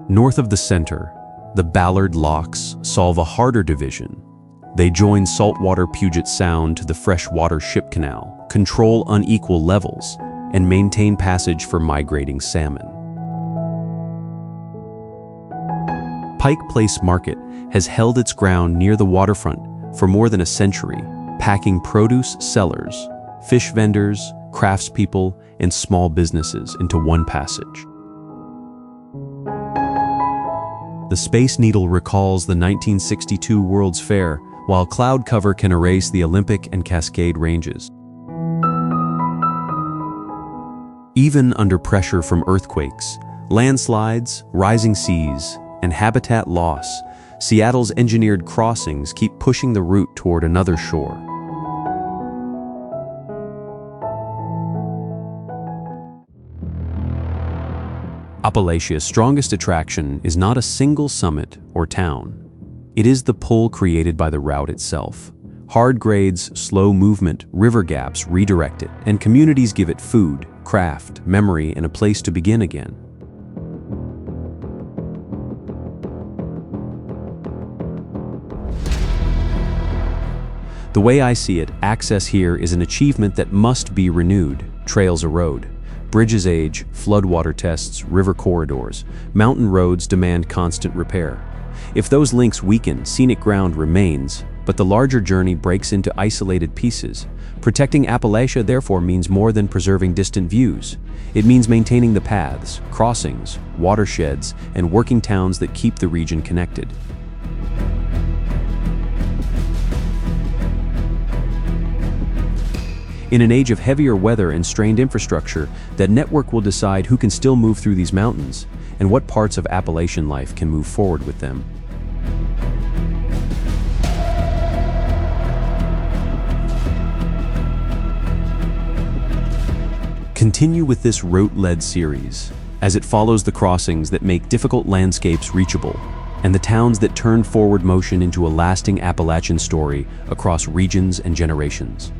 North of the center, the Ballard Locks solve a harder division. They join saltwater Puget Sound to the freshwater Ship Canal, control unequal levels, and maintain passage for migrating salmon. Pike Place Market has held its ground near the waterfront for more than a century, packing produce sellers, fish vendors, craftspeople, and small businesses into one passage. The Space Needle recalls the 1962 World's Fair, while cloud cover can erase the Olympic and Cascade ranges. Even under pressure from earthquakes, landslides, rising seas, and habitat loss, Seattle's engineered crossings keep pushing the route toward another shore. Appalachia's strongest attraction is not a single summit or town. It is the pull created by the route itself. Hard grades, slow movement, river gaps redirect it, and communities give it food, craft, memory, and a place to begin again. The way I see it, access here is an achievement that must be renewed. Trails erode. Bridges age, floodwater tests, river corridors. Mountain roads demand constant repair. If those links weaken, scenic ground remains, but the larger journey breaks into isolated pieces. Protecting Appalachia therefore means more than preserving distant views. It means maintaining the paths, crossings, watersheds, and working towns that keep the region connected. In an age of heavier weather and strained infrastructure, that network will decide who can still move through these mountains and what parts of Appalachian life can move forward with them. Continue with this route-led series, as it follows the crossings that make difficult landscapes reachable, and the towns that turn forward motion into a lasting Appalachian story across regions and generations.